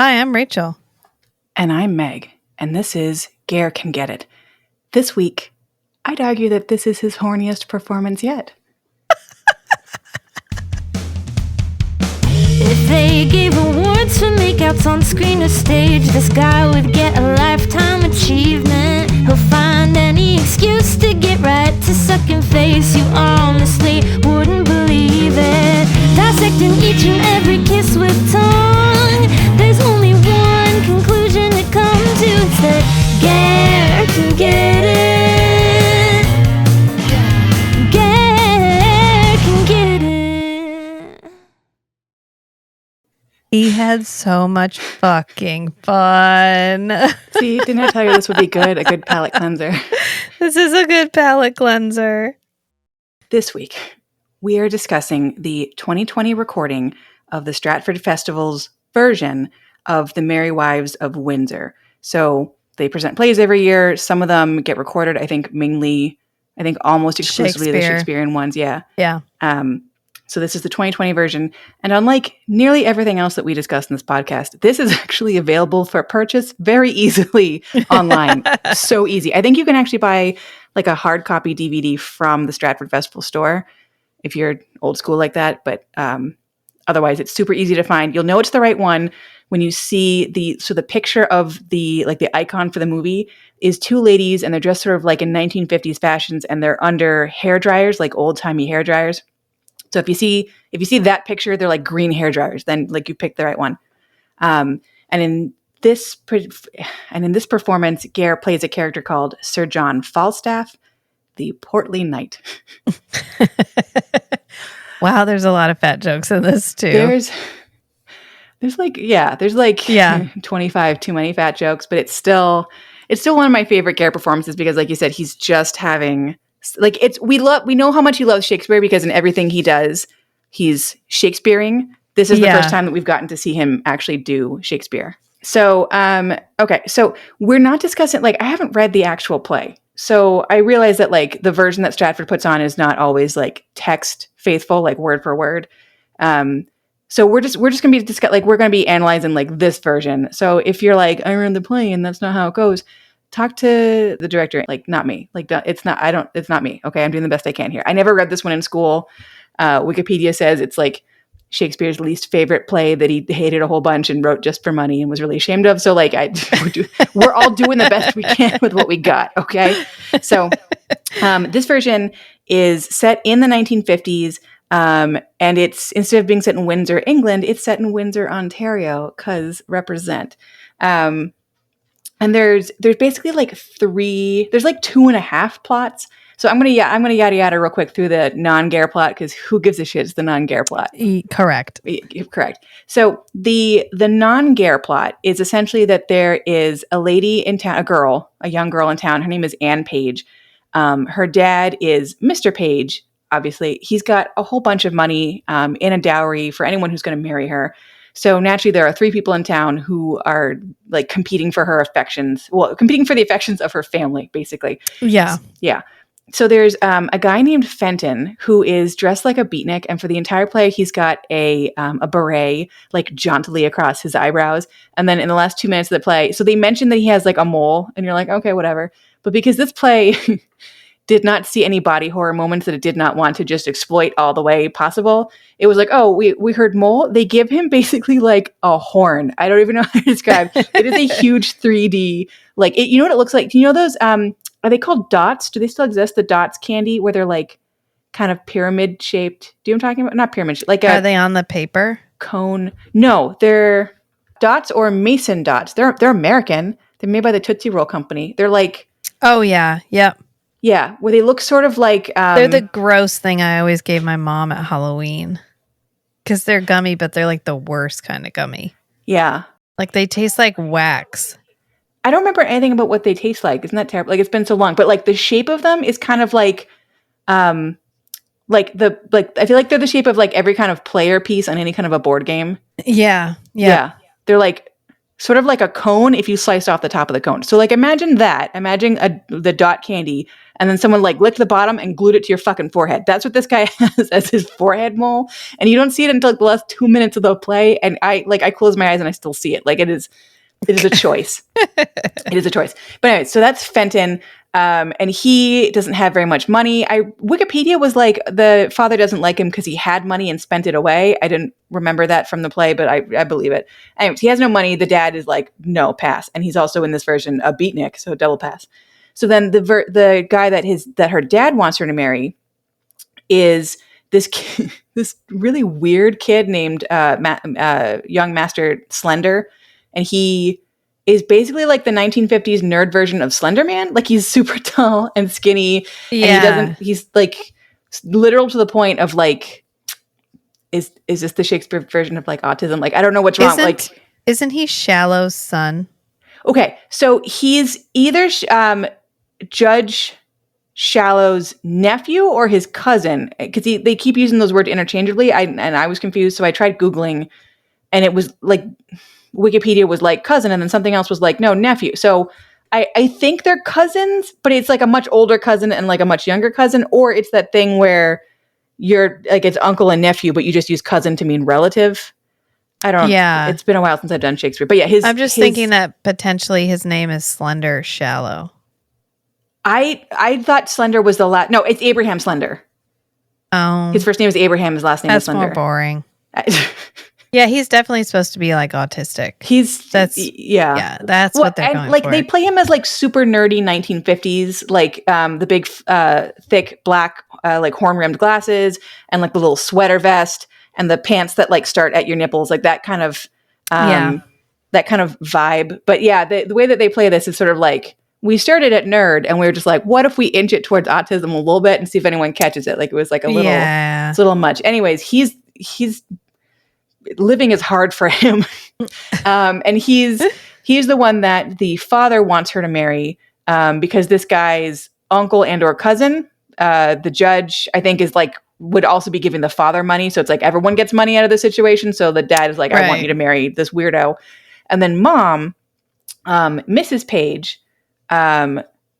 Hi, I'm Rachel. And I'm Meg, and this is Ger Can Get It. This week, I'd argue that this is his horniest performance yet. If they gave awards for makeouts on screen or stage, this guy would get a lifetime achievement. He'll find any excuse to get right to sucking face. You honestly wouldn't believe it. Dissecting each and every kiss with tongue. There's only one conclusion to come to. It's that Ger can get it. Ger can get it. He had so much fucking fun. See, didn't I tell you this would be good? A good palate cleanser. This is a good palate cleanser. This week, we are discussing the 2020 recording of the Stratford Festival's version of The Merry Wives of Windsor. So they present plays every year. Some of them get recorded, I think almost exclusively the Shakespearean ones. Yeah. Yeah. So this is the 2020 version. And unlike nearly everything else that we discussed in this podcast, this is actually available for purchase very easily online. So easy. I think you can actually buy like a hard copy DVD from the Stratford Festival store if you're old school like that. But otherwise, it's super easy to find. You'll know it's the right one when you see the picture of the icon for the movie is two ladies, and they're dressed sort of like in 1950s fashions, and they're under hair dryers, like old timey hair dryers. So if you see that picture, they're like green hair dryers. Then like you picked the right one. And in this performance, Ger plays a character called Sir John Falstaff, the portly knight. Wow, there's a lot of fat jokes in this too. There's 25 too many fat jokes, but it's still one of my favorite Ger performances because, like you said, he's just having. Like we know how much he loves Shakespeare because in everything he does, he's Shakespearing. This is the first time that we've gotten to see him actually do Shakespeare. So, okay. So we're not discussing, I haven't read the actual play. So I realize that the version that Stratford puts on is not always text faithful, word for word. So we're just going to be we're going to be analyzing this version. So if you're I read the play and that's not how it goes, talk to the director, not me. It's not me. Okay. I'm doing the best I can here. I never read this one in school. Wikipedia says it's Shakespeare's least favorite play that he hated a whole bunch and wrote just for money and was really ashamed of. So we're all doing the best we can with what we got. Okay. So, this version is set in the 1950s. And it's, instead of being set in Windsor, England, it's set in Windsor, Ontario, 'cause represent. And there's basically there's 2.5 plots. So I'm gonna yada yada real quick through the non-Ger plot because who gives a shit? It's the non-Ger plot. Correct. Correct. So the non-Ger plot is essentially that there is a lady in town, a young girl in town. Her name is Anne Page. Her dad is Mr. Page. Obviously, he's got a whole bunch of money in a dowry for anyone who's going to marry her. So naturally, there are 3 people in town who are competing for her affections. Well, competing for the affections of her family, basically. Yeah. Yeah. So there's a guy named Fenton who is dressed like a beatnik, and for the entire play, he's got a beret jauntily across his eyebrows. And then in the last 2 minutes of the play, so they mentioned that he has a mole, and you're okay, whatever. But because this play did not see any body horror moments that it did not want to just exploit all the way possible. It was we heard mole. They give him basically a horn. I don't even know how to describe. It is a huge 3D, you know what it looks like? Do you know those, are they called dots? Do they still exist? The dots candy where they're kind of pyramid shaped. Do you know what I'm talking about? Not pyramid shaped. Are they on the paper? Cone. No, they're dots or mason dots. They're American. They're made by the Tootsie Roll Company. They're oh yeah. Yep. Yeah, where they look sort of they're the gross thing I always gave my mom at Halloween. Because they're gummy, but they're the worst kind of gummy. Yeah. They taste like wax. I don't remember anything about what they taste like. Isn't that terrible? It's been so long. But the shape of them is kind of I feel they're the shape of every kind of player piece on any kind of a board game. Yeah. Yeah. They're sort of like a cone if you sliced off the top of the cone. So like imagine that. Imagine the dot candy, and then someone like licked the bottom and glued it to your fucking forehead. That's what this guy has as his forehead mole. And you don't see it until like the last 2 minutes of the play. And I close my eyes and I still see it. Like it is a choice. It is a choice. But anyway, so that's Fenton. And he doesn't have very much money. Wikipedia was like the father doesn't like him because he had money and spent it away. I didn't remember that from the play, but I believe it. Anyways, he has no money. The dad is like, no, pass. And he's also in this version a beatnik, so double pass. So then the guy that her dad wants her to marry is this this really weird kid named young Master Slender, and he is basically like the 1950s nerd version of Slender Man. Like he's super tall and skinny. Yeah. And he's like literal to the point of like, is this the Shakespeare version of like autism? Like, I don't know what's wrong. Isn't he Shallow's son? Okay. So he's either Judge Shallow's nephew or his cousin. Cause they keep using those words interchangeably. I was confused. So I tried Googling and it was like, Wikipedia was like cousin, and then something else was like, no, nephew. So I think they're cousins, but it's like a much older cousin and like a much younger cousin, or it's that thing where you're like, it's uncle and nephew, but you just use cousin to mean relative. I don't know. Yeah. It's been a while since I've done Shakespeare, but yeah, I'm just thinking that potentially his name is Slender Shallow. I thought Slender was the last. No, it's Abraham Slender. Oh. His first name is Abraham, his last name is Slender. That's more boring. Yeah, he's definitely supposed to be like autistic. That's what they're going like for. They play him as like super nerdy 1950s, like the big thick black like horn rimmed glasses and like the little sweater vest and the pants that like start at your nipples, like that kind of vibe. But yeah, the way that they play this is sort of like we started at nerd and we were just like, what if we inch it towards autism a little bit and see if anyone catches it? Like it was like it's a little much. Anyways, he's living is hard for him. And he's the one that the father wants her to marry because this guy's uncle and or cousin, the judge, I think is like, would also be giving the father money. So it's like everyone gets money out of the situation. So the dad is like, I want you to marry this weirdo. And then mom, Mrs. Page,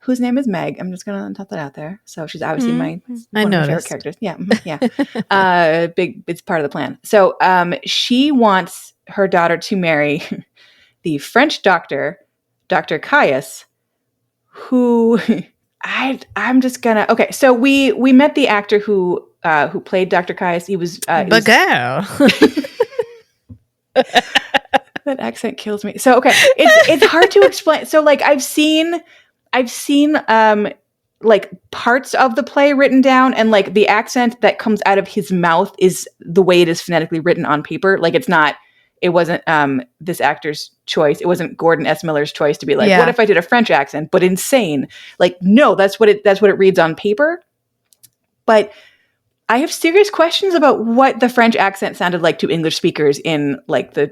whose name is Meg. I'm just going to top that out there. So she's obviously one of my favorite characters. Yeah. Yeah. It's part of the plan. So she wants her daughter to marry the French doctor, Dr. Caius, who I'm just going to, okay. So we met the actor who played Dr. Caius. He was, that accent kills me. So, okay. It's hard to explain. So like I've seen like parts of the play written down, and like the accent that comes out of his mouth is the way it is phonetically written on paper. Like it wasn't this actor's choice. It wasn't Gordon S. Miller's choice to be like, what if I did a French accent, but insane? Like, no, that's what it reads on paper. But I have serious questions about what the French accent sounded like to English speakers in like the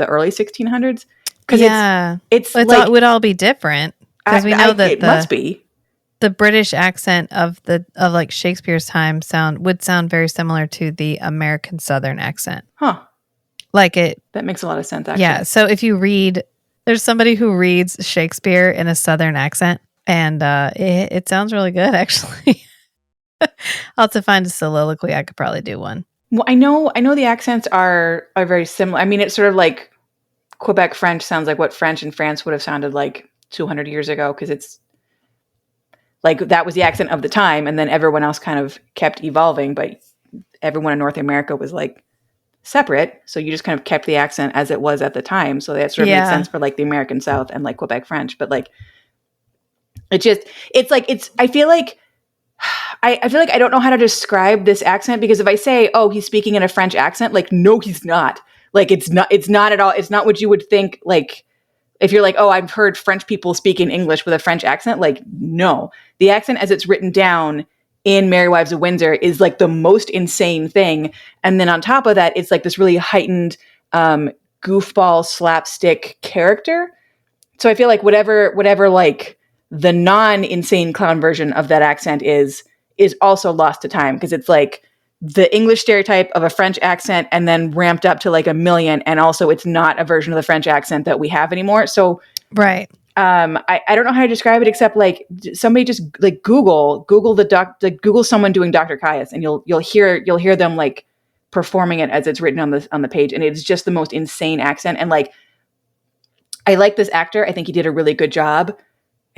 early 1600s? Because it would all be different. Because we know that it must be the British accent of like Shakespeare's time would sound very similar to the American Southern accent. Huh. Like it. That makes a lot of sense, actually. Yeah. So if you there's somebody who reads Shakespeare in a Southern accent, and it sounds really good, actually. I'll have to find a soliloquy. I could probably do one. Well, I know the accents are very similar. I mean, it's sort of like Quebec French sounds like what French in France would have sounded like 200 years ago, because it's like that was the accent of the time, and then everyone else kind of kept evolving, but everyone in North America was like separate, so you just kind of kept the accent as it was at the time, so that sort of makes sense for like the American South and like Quebec French. But like I feel like I don't know how to describe this accent, because if I say, oh, he's speaking in a French accent, like, no, he's not. Like, it's not at all. It's not what you would think. Like, if you're like, oh, I've heard French people speak in English with a French accent. Like, no, the accent as it's written down in Merry Wives of Windsor is like the most insane thing. And then on top of that, it's like this really heightened goofball slapstick character. So I feel like whatever like the non-insane clown version of that accent is also lost to time, because it's like the English stereotype of a French accent and then ramped up to like 1,000,000. And also it's not a version of the French accent that we have anymore. So Right. I don't know how to describe it except like somebody just like Google Google someone doing Dr. Caius and you'll hear them like performing it as it's written on the page. And it's just the most insane accent. And like, I like this actor. I think he did a really good job.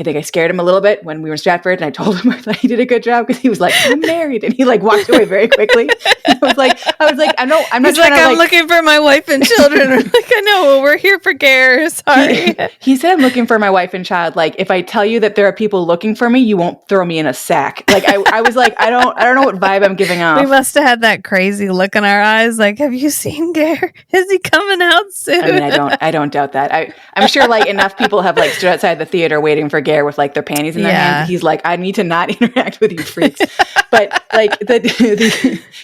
I think I scared him a little bit when we were in Stratford and I told him I thought he did a good job because he was like, I'm married. And he like walked away very quickly. I was like, I'm not He's trying like, to I'm looking for my wife and children. I'm like, I know, well, we're here for Ger. Sorry. He said, I'm looking for my wife and child. Like, if I tell you that there are people looking for me, you won't throw me in a sack. Like, I was like, I don't know what vibe I'm giving off. We must have had that crazy look in our eyes. Like, have you seen Ger? Is he coming out soon? I mean, I don't doubt that. I'm sure like enough people have like stood outside the theater waiting for Ger with like their panties in their hands. He's like, I need to not interact with you freaks. But like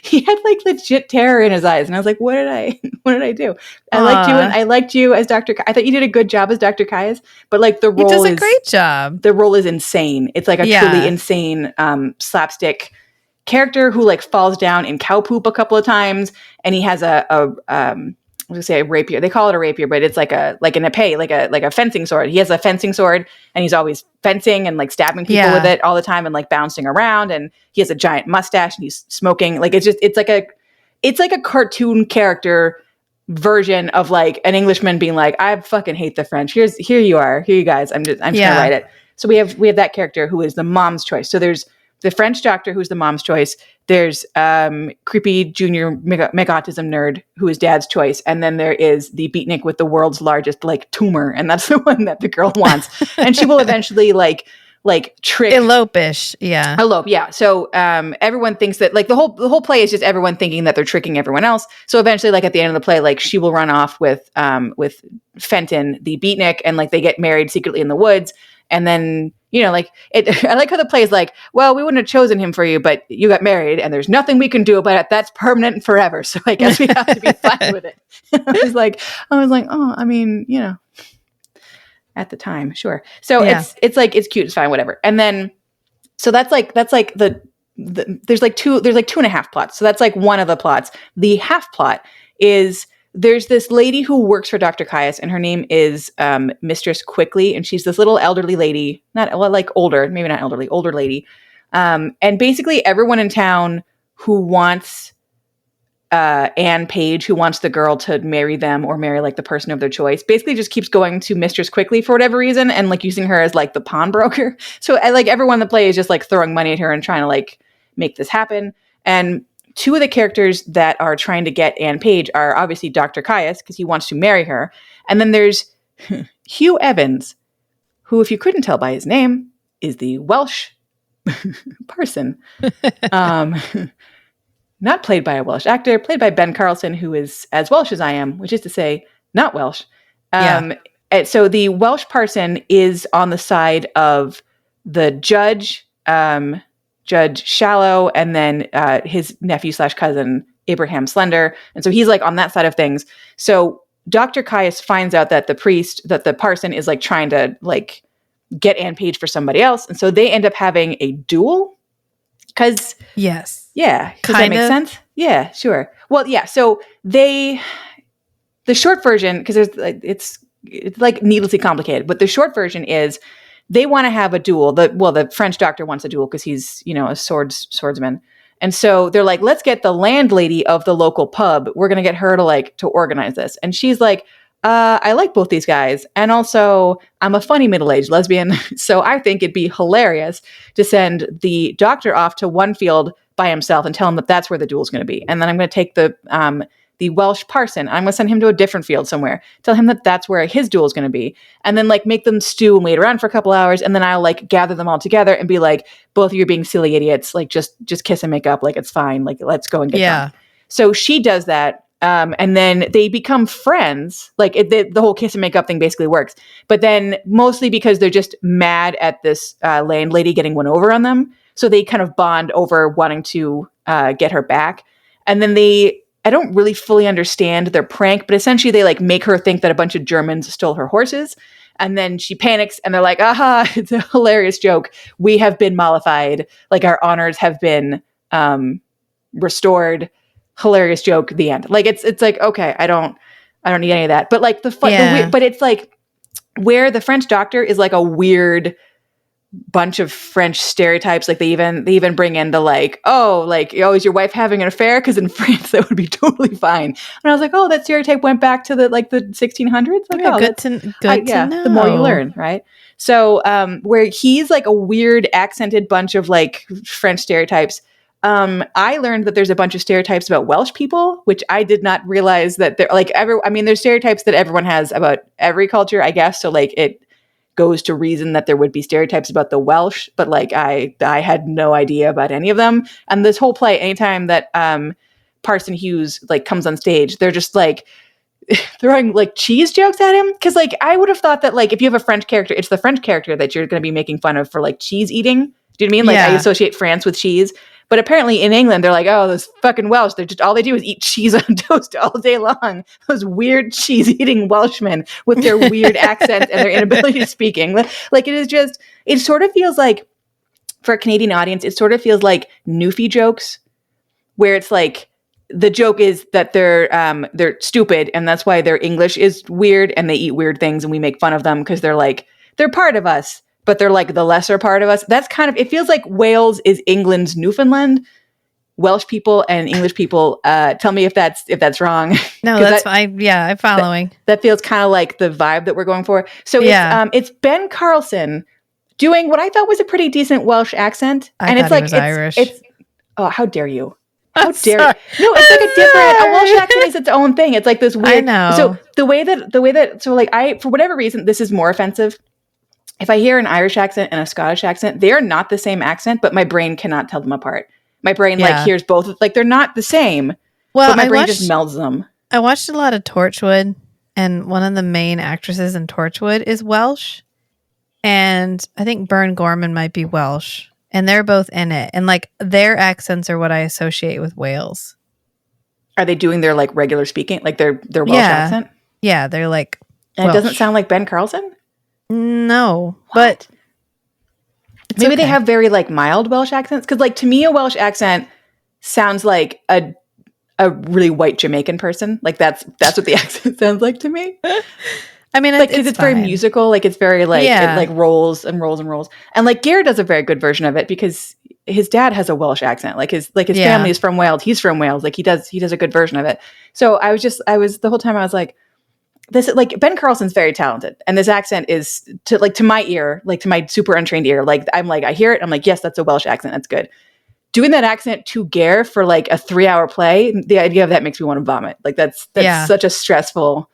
he had like legit terror in his eyes, and I was like, what did I do? I liked you as Dr. I thought you did a good job as Dr. Caius, but like the role does a great job. The role is insane. It's like a truly insane slapstick character who like falls down in cow poop a couple of times, and he has I was gonna say a rapier. They call it a rapier, but it's like an épée, like a fencing sword. He has a fencing sword, and he's always fencing and like stabbing people with it all the time, and like bouncing around. And he has a giant mustache, and he's smoking. Like it's like a cartoon character version of like an Englishman being like, I fucking hate the French. Here you are. Here you guys. I'm just gonna write it. So we have that character who is the mom's choice. So there's the French doctor who's the mom's choice. There's creepy junior McAutism nerd who is dad's choice. And then there is the beatnik with the world's largest like tumor. And that's the one that the girl wants. And she will eventually like trick. Elope-ish. Yeah. Elope. Yeah. So everyone thinks that like the whole play is just everyone thinking that they're tricking everyone else. So eventually like at the end of the play, like she will run off with Fenton, the beatnik, and like they get married secretly in the woods. And then, you know, like I like how the play is like, well, we wouldn't have chosen him for you, but you got married and there's nothing we can do about it. That's permanent and forever. So I guess we have to be fine with it. I was like, oh, I mean, you know, at the time, sure. So it's like, it's cute. It's fine, whatever. And then, so that's like the there's like 2.5 plots. So that's like one of the plots. The half plot is there's this lady who works for Dr. Caius, and her name is Mistress Quickly, and she's this little elderly lady, older lady. And basically everyone in town who wants Anne Page, who wants the girl to marry them or marry like the person of their choice, basically just keeps going to Mistress Quickly for whatever reason and like using her as like the pawnbroker. So like everyone in the play is just like throwing money at her and trying to like make this happen. And two of the characters that are trying to get Anne Page are obviously Dr. Caius, because he wants to marry her. And then there's Hugh Evans, who, if you couldn't tell by his name, is the Welsh person. Not played by a Welsh actor, played by Ben Carlson, who is as Welsh as I am, which is to say, not Welsh. So the Welsh person is on the side of the judge, Judge Shallow, and then his nephew / cousin, Abraham Slender. And so he's like on that side of things. So Dr. Caius finds out that the parson is like trying to like get Anne Page for somebody else. And so they end up having a duel. Cause yeah. Does that make sense? Yeah, sure. Well, yeah. So the short version, because there's like, it's like needlessly complicated, but the short version is they want to have a duel. The French doctor wants a duel because he's, you know, a swordsman. And so they're like, let's get the landlady of the local pub. We're going to get her to organize this. And she's like, I like both these guys. And also I'm a funny middle-aged lesbian. So I think it'd be hilarious to send the doctor off to one field by himself and tell him that that's where the duel is going to be. And then I'm going to take the Welsh parson. I'm going to send him to a different field somewhere. Tell him that that's where his duel is going to be. And then like make them stew and wait around for a couple hours. And then I'll like gather them all together and be like, both of you are being silly idiots. Like just kiss and make up. Like it's fine. Like let's go and get drunk. So she does that. And then they become friends. Like the whole kiss and make up thing basically works. But then mostly because they're just mad at this landlady getting one over on them. So they kind of bond over wanting to get her back. And then I don't really fully understand their prank, but essentially they like make her think that a bunch of Germans stole her horses. And then she panics and they're like, aha, it's a hilarious joke. We have been mollified. Like our honors have been, restored, hilarious joke, the end. Like it's like, okay, I don't need any of that. But like but it's like where the French doctor is like a weird bunch of French stereotypes. Like they even bring in the like, oh, like, oh, is your wife having an affair? Because in France that would be totally fine. And I was like, oh, that stereotype went back to the 1600s. Like, yeah, oh, good to know. The more you learn, right? So where he's like a weird accented bunch of like French stereotypes. I learned that there's a bunch of stereotypes about Welsh people, which I did not realize that they're like there's stereotypes that everyone has about every culture, I guess. So like it goes to reason that there would be stereotypes about the Welsh, but like I had no idea about any of them. And this whole play, anytime that Parson Hughes like comes on stage, they're just like throwing like cheese jokes at him. Cause like I would have thought that like if you have a French character, it's the French character that you're going to be making fun of for like cheese eating. Do you know what I mean? Like I associate France with cheese. But apparently in England, they're like, oh, those fucking Welsh. They're just all they do is eat cheese on toast all day long. Those weird cheese-eating Welshmen with their weird accents and their inability to speak English. Like it sort of feels like, for a Canadian audience, it sort of feels like Newfie jokes, where it's like the joke is that they're stupid and that's why their English is weird and they eat weird things and we make fun of them because they're part of us. But they're like the lesser part of us. That's kind of, it feels like Wales is England's Newfoundland. Welsh people and English people, tell me if that's wrong. No, that's fine. Yeah, I'm following. That feels kind of like the vibe that we're going for. So it's Ben Carlson doing what I thought was a pretty decent Welsh accent. And it's like, it's Irish. Oh, how dare you? How dare you? No, it's like a Welsh accent is its own thing. It's like this weird. I know. So the way that, so like for whatever reason, this is more offensive. If I hear an Irish accent and a Scottish accent, they are not the same accent, but my brain cannot tell them apart. My brain like hears both, like they're not the same. Well, but my brain just melds them. I watched a lot of Torchwood, and one of the main actresses in Torchwood is Welsh, and I think Bern Gorman might be Welsh, and they're both in it, and like their accents are what I associate with Wales. Are they doing their like regular speaking, like their Welsh accent? Yeah, they're like. And Welsh. It doesn't sound like Ben Carlson. No, but maybe they have very like mild Welsh accents. Because like to me, a Welsh accent sounds like a really white Jamaican person. Like that's what the accent sounds like to me. I mean, like because it's very musical. Like it's very like it like rolls and rolls and rolls. And like Ger does a very good version of it because his dad has a Welsh accent. Like his family is from Wales. He's from Wales. Like he does a good version of it. So I was the whole time I was like. This like Ben Carlson's very talented, and this accent is to my ear, like to my super untrained ear. Like I'm like I hear it, I'm like yes, that's a Welsh accent, that's good. Doing that accent to Ger for like a 3-hour play, the idea of that makes me want to vomit. Like that's such a stressful,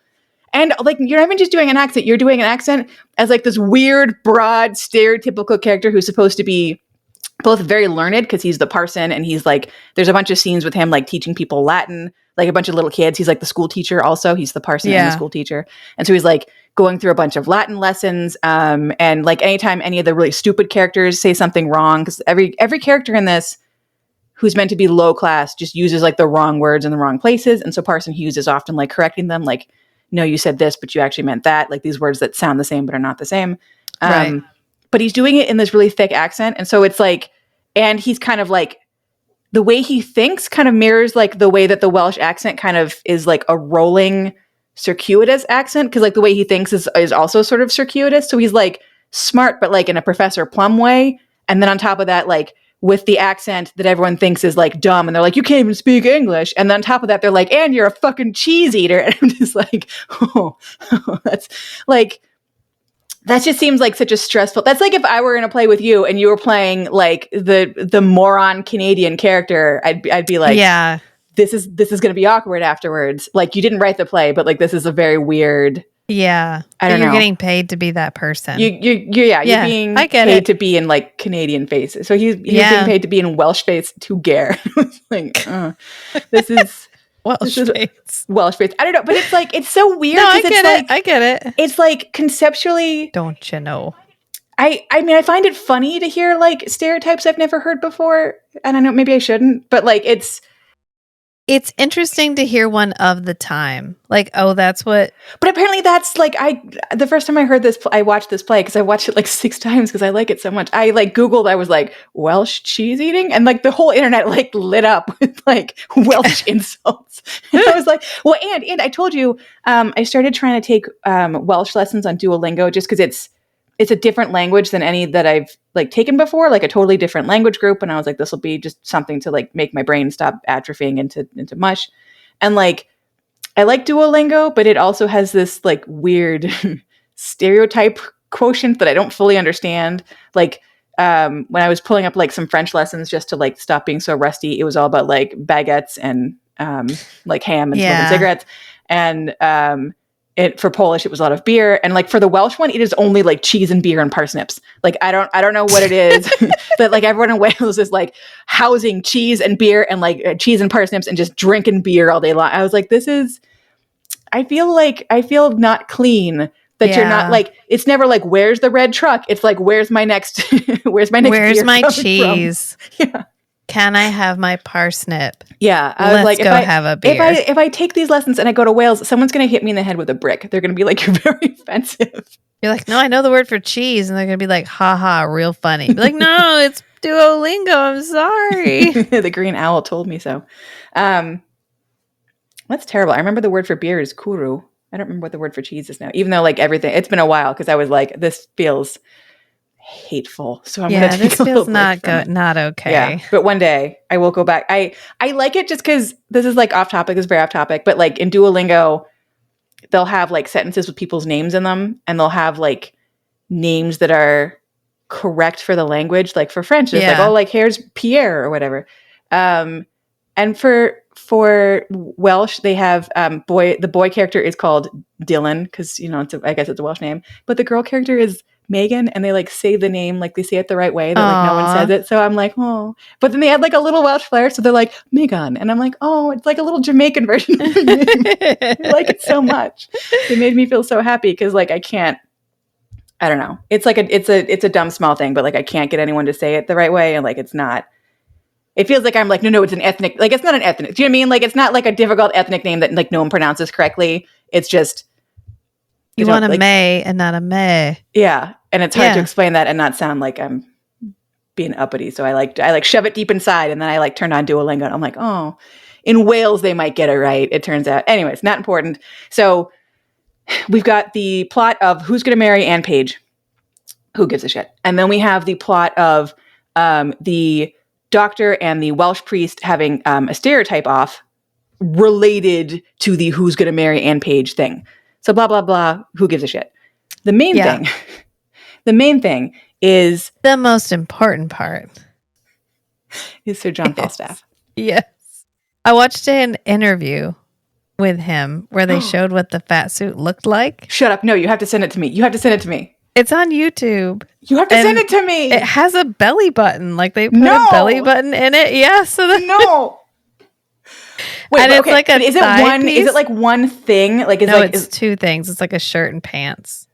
and like you're not even just doing an accent, you're doing an accent as like this weird, broad, stereotypical character who's supposed to be both very learned because he's the parson, and he's like there's a bunch of scenes with him like teaching people Latin. Like a bunch of little kids. He's like the school teacher also. He's the parson and the school teacher. And so he's like going through a bunch of Latin lessons. And like anytime any of the really stupid characters say something wrong, because every character in this who's meant to be low class just uses like the wrong words in the wrong places. And so Parson Hughes is often like correcting them like, no, you said this, but you actually meant that. Like these words that sound the same but are not the same. Right. But he's doing it in this really thick accent. And so it's like, and he's kind of like, the way he thinks kind of mirrors like the way that the Welsh accent kind of is like a rolling circuitous accent. Cause like the way he thinks is also sort of circuitous. So he's like smart, but like in a Professor Plum way. And then on top of that, like with the accent that everyone thinks is like dumb. And they're like, you can't even speak English. And then on top of that, they're like, and you're a fucking cheese eater. And I'm just like, that's like, that just seems like such a stressful. That's like if I were in a play with you and you were playing like the moron Canadian character, I'd be like, yeah, this is going to be awkward afterwards. Like you didn't write the play, but like this is a very weird. Yeah, I don't know. You're getting paid to be that person. You're being paid to be in like Canadian faces. So he's being paid to be in Welsh face to Ger. Like, this is. Welsh face. I don't know, but it's like it's so weird. No, I get it. It's like conceptually. Don't you know? I mean, I find it funny to hear like stereotypes I've never heard before. I don't know, maybe I shouldn't, but like it's It's interesting to hear one of the time. Like, oh, that's what. But apparently that's like, the first time I heard this, I watched this play because I watched it like 6 times because I like it so much. I like Googled, I was like, Welsh cheese eating? And like the whole internet like lit up with like Welsh insults. And I was like, well, and I told you, I started trying to take Welsh lessons on Duolingo just because it's a different language than any that I've like taken before, like a totally different language group. And I was like, this will be just something to like make my brain stop atrophying into mush. And like, I like Duolingo, but it also has this like weird stereotype quotient that I don't fully understand. Like, when I was pulling up like some French lessons just to like stop being so rusty, it was all about like baguettes and like ham and smoking cigarettes. And for Polish, it was a lot of beer. And like for the Welsh one, it is only like cheese and beer and parsnips. Like I don't know what it is, but like everyone in Wales is like housing cheese and beer and like cheese and parsnips and just drinking beer all day long. I was like, I feel not clean that you're not like, it's never like, where's the red truck? It's like, where's my next where's my cheese? Yeah. Can I have my parsnip? Yeah. I was like, have a beer. If I take these lessons and I go to Wales, someone's going to hit me in the head with a brick. They're going to be like, you're very offensive. You're like, no, I know the word for cheese. And they're going to be like, haha, real funny. Be like, no, it's Duolingo. I'm sorry. The green owl told me so. That's terrible. I remember the word for beer is kuru. I don't remember what the word for cheese is now, even though like everything, it's been a while because I was like, this feels hateful. So I'm going to take this a feels not good, not okay. Yeah, but one day I will go back. I like it just because this is like off topic. It's very off topic, but like in Duolingo, they'll have like sentences with people's names in them, and they'll have like names that are correct for the language. Like for French, it's like, oh, like here's Pierre or whatever. And for Welsh, they have the boy character is called Dylan because I guess it's a Welsh name, but the girl character is Megan, and they like say the name like they say it the right way that like no one says it. So I'm like, oh, but then they add like a little Welsh flair, so they're like Megan, and I'm like, oh, it's like a little Jamaican version of the name. I like it so much. It made me feel so happy because like I don't know. It's like it's a dumb small thing, but like I can't get anyone to say it the right way, and like it's not. It feels like I'm like, no, it's an ethnic, like it's not an ethnic. Do you know what I mean? Like it's not like a difficult ethnic name that like no one pronounces correctly. It's just you want a like, May and not a May. Yeah. And it's hard to explain that and not sound like I'm being uppity. So I like shove it deep inside, and then I like turn on Duolingo and I'm like, oh, in Wales they might get it right. It turns out. Anyways, not important. So we've got the plot of who's going to marry Anne Page. Who gives a shit? And then we have the plot of the doctor and the Welsh priest having a stereotype off related to the who's going to marry Anne Page thing. So blah, blah, blah. Who gives a shit? The main thing is the most important part is Sir John Falstaff. Yes. I watched an interview with him where they showed what the fat suit looked like. Shut up. No, you have to send it to me. It's on YouTube. You have to send it to me. It has a belly button. Like they put a belly button in it. Yeah. So no. Wait, and it's like a is it like one thing? Like it's two things. It's like a shirt and pants.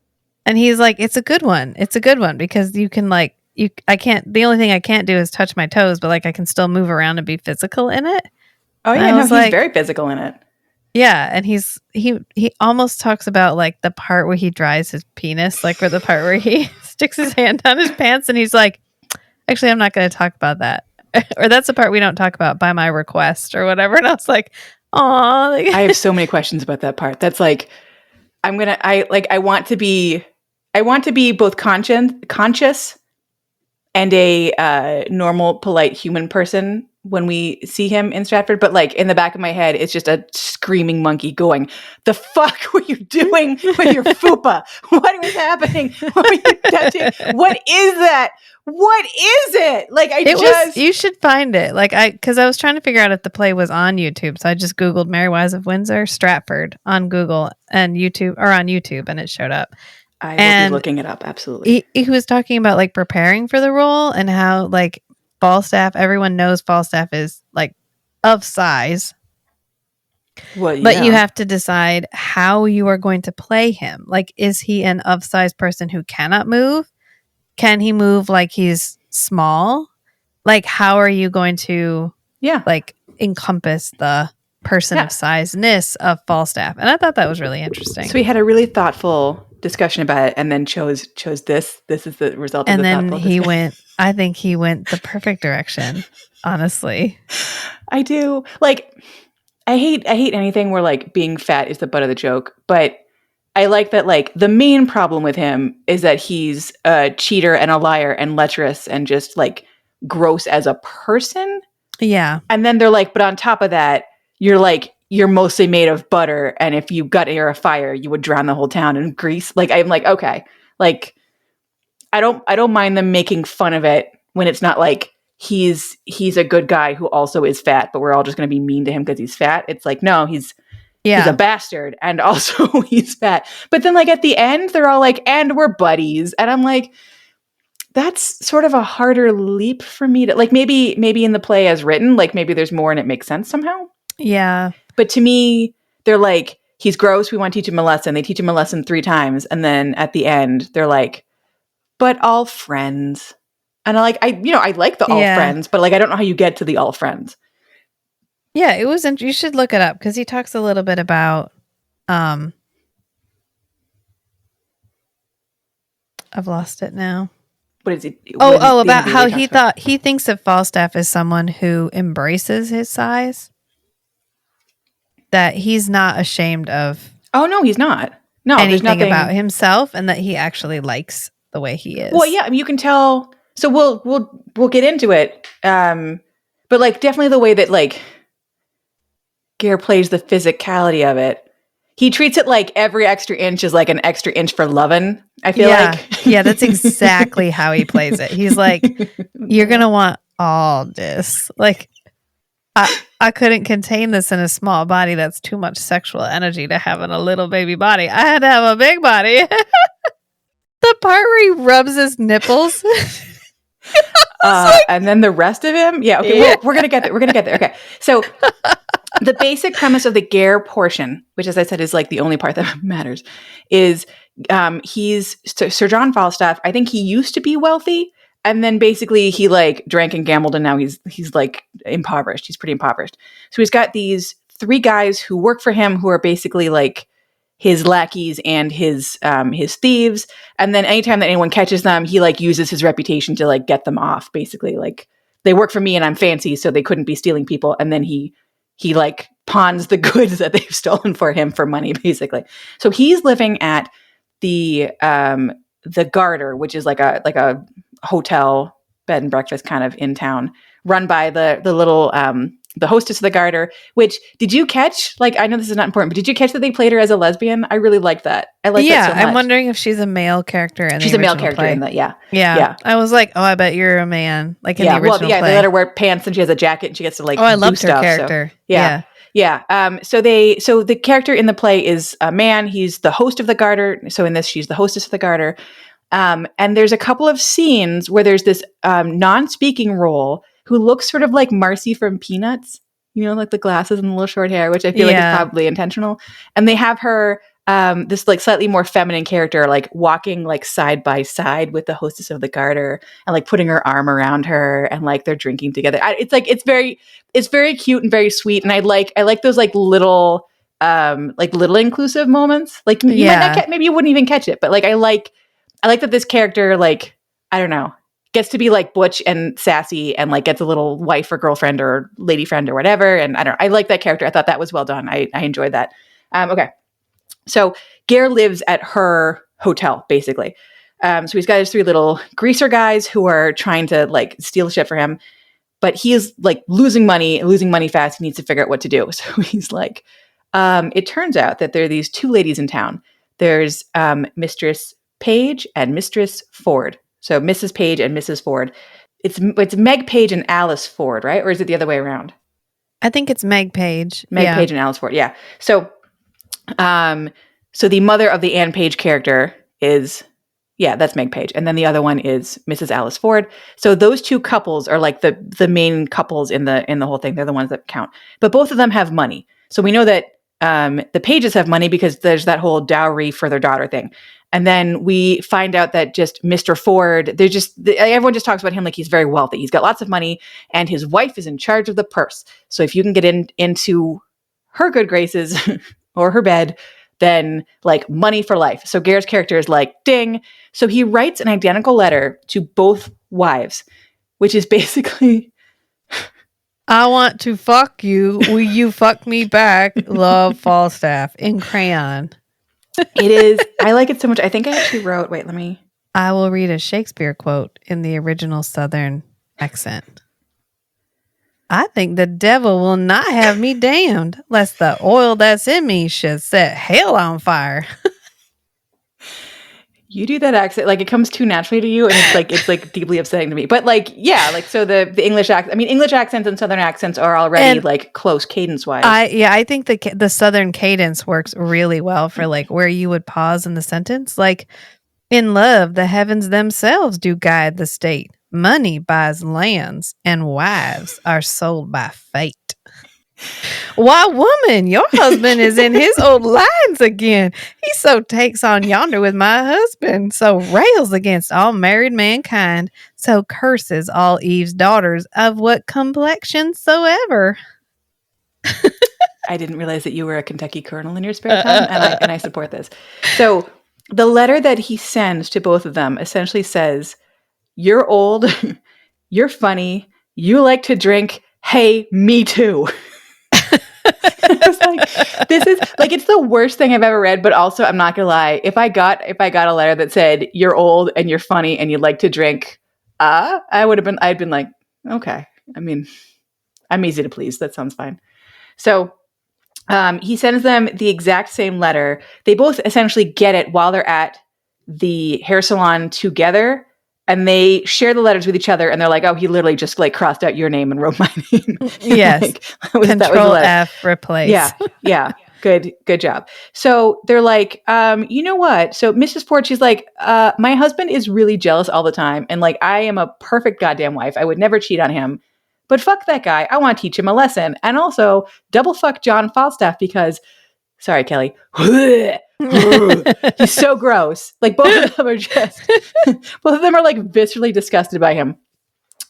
And he's like, it's a good one. It's a good one because you can the only thing I can't do is touch my toes, but like I can still move around and be physical in it. Oh yeah, he's like, very physical in it. Yeah, and he almost talks about like the part where he dries his penis, like or the part where he sticks his hand on his pants, and he's like, actually, I'm not going to talk about that. Or that's the part we don't talk about by my request or whatever. And I was like, "Aw." I have so many questions about that part. That's like, I want to be both conscious and a normal, polite human person when we see him in Stratford. But like in the back of my head, it's just a screaming monkey going, "The fuck were you doing with your fupa? What was happening? What were you touching? What is that? What is it?" Like you should find it. Like because I was trying to figure out if the play was on YouTube. So I just Googled Merry Wives of Windsor, Stratford on Google and YouTube or on YouTube, and it showed up. I will be looking it up. Absolutely. He was talking about like preparing for the role and how like Falstaff, everyone knows Falstaff is like of size. Well, but you have to decide how you are going to play him. Like, is he an of size person who cannot move? Can he move like he's small? Like, how are you going to like encompass the person of sizeness of Falstaff. And I thought that was really interesting. So we had a really thoughtful discussion about it and then chose this. This is the result and of the then thoughtful he discussion. I think he went the perfect direction, honestly. I do. Like, I hate anything where like being fat is the butt of the joke, but I like that like the main problem with him is that he's a cheater and a liar and lecherous and just like gross as a person. Yeah. And then they're like, but on top of that, you're mostly made of butter, and if you got near a fire, you would drown the whole town in grease. Like I'm like, okay. Like I don't mind them making fun of it when it's not like he's a good guy who also is fat, but we're all just going to be mean to him because he's fat. It's like, no, he's a bastard and also he's fat. But then like at the end, they're all like, and we're buddies. And I'm like, that's sort of a harder leap for me to like, maybe in the play as written, like maybe there's more and it makes sense somehow. Yeah. But to me, they're like, he's gross. We want to teach him a lesson. They teach him a lesson 3 times. And then at the end, they're like, but all friends. And I like the all friends, but like, I don't know how you get to the all friends. Yeah, it was. You should look it up because he talks a little bit about. I've lost it now. What is it? About how he thinks of Falstaff as someone who embraces his size. That he's not ashamed of. Oh no, he's not. No, anything there's nothing about himself, and that he actually likes the way he is. Well, yeah, I mean, you can tell. So we'll get into it, but like definitely the way that like Ger plays the physicality of it. He treats it like every extra inch is like an extra inch for lovin'. I feel like. Yeah, that's exactly how he plays it. He's like, you're gonna want all this. Like, I couldn't contain this in a small body. That's too much sexual energy to have in a little baby body. I had to have a big body. The part where he rubs his nipples. And then the rest of him. Yeah. Okay. Yeah. We're going to get there. Okay. So the basic premise of the Ger portion, which as I said, is like the only part that matters, is he's Sir John Falstaff. I think he used to be wealthy. And then basically he like drank and gambled and now he's like impoverished. He's pretty impoverished. So he's got these 3 guys who work for him who are basically like his lackeys and his thieves. And then anytime that anyone catches them, he like uses his reputation to like get them off. Basically, like they work for me and I'm fancy, so they couldn't be stealing people. And then he like pawns the goods that they've stolen for him for money, basically. So he's living at the Garter, which is like a hotel bed and breakfast kind of in town, run by the little the hostess of the Garter, which did you catch? Like, I know this is not important, but did you catch that they played her as a lesbian? I really liked that. I like that so much. I'm wondering if she's a male character in she's the a male character play. in that, yeah. I was like, oh, I bet you're a man. Like in the original play. They let her wear pants and she has a jacket and she gets to like I loved her stuff, character. So, yeah. So the character in the play is a man. He's the host of the Garter. So in this, she's the hostess of the Garter. And there's a couple of scenes where there's this non-speaking role who looks sort of like Marcy from Peanuts, you know, like the glasses and the little short hair, which I feel like is probably intentional. And they have her, this like slightly more feminine character, like walking like side by side with the hostess of the Garter and like putting her arm around her and like they're drinking together. It's very cute and very sweet. And I like those like little inclusive moments. Like you might not maybe you wouldn't even catch it, but like I like that this character, like, I don't know, gets to be like butch and sassy and like gets a little wife or girlfriend or lady friend or whatever. And I like that character. I thought that was well done. I enjoyed that. Okay. So Ger lives at her hotel, basically. So he's got his 3 little greaser guys who are trying to like steal shit for him, but he is like losing money fast. He needs to figure out what to do. So he's like, it turns out that there are these 2 ladies in town. There's Mistress Page and Mistress Ford. So Mrs. Page and Mrs. Ford. It's Meg Page and Alice Ford, right? Or is it the other way around? I think it's Meg Page. Page and Alice Ford. Yeah. So, so the mother of the Anne Page character is, that's Meg Page. And then the other one is Mrs. Alice Ford. So those 2 couples are like the main couples in the whole thing. They're the ones that count. But both of them have money. So we know that the Pages have money because there's that whole dowry for their daughter thing. And then we find out that just Mr. Ford, everyone just talks about him like he's very wealthy. He's got lots of money and his wife is in charge of the purse. So if you can get into her good graces or her bed than like money for life. So Ger's character is like, ding. So he writes an identical letter to both wives, which is basically, I want to fuck you. Will you fuck me back? Love, Falstaff, in crayon. it is, I like it so much. I think I actually wrote, wait, let me. I will read a Shakespeare quote in the original Southern accent. I think the devil will not have me damned, lest the oil that's in me should set hell on fire. You do that accent, like it comes too naturally to you, and it's like deeply upsetting to me. But like, yeah, like so the English accent. I mean, English accents and Southern accents are already like close cadence wise. I think the Southern cadence works really well for like where you would pause in the sentence. Like in love, the heavens themselves do guide the state. Money buys lands, and wives are sold by fate. Why, woman, your husband is in his old lines again. He so takes on yonder with my husband, so rails against all married mankind, so curses all Eve's daughters of what complexion soever. I didn't realize that you were a Kentucky colonel in your spare time, and I support this. So the letter that he sends to both of them essentially says, "You're old, you're funny, you like to drink. Hey, me too." It's like, this is like, it's the worst thing I've ever read, but also I'm not gonna lie, if I got a letter that said you're old and you're funny and you like to drink, I'd been like, okay. I mean, I'm easy to please. That sounds fine. So he sends them the exact same letter. They both essentially get it while they're at the hair salon together. And they share the letters with each other, and they're like, "Oh, he literally just like crossed out your name and wrote my name." Yes, like, Control F, replace. Yeah, good job. So they're like, you know what? So Mrs. Ford, she's like, my husband is really jealous all the time, and like, I am a perfect goddamn wife. I would never cheat on him, but fuck that guy. I want to teach him a lesson, and also double fuck John Falstaff because, sorry, Kelly. He's so gross. Like both of them are like viscerally disgusted by him.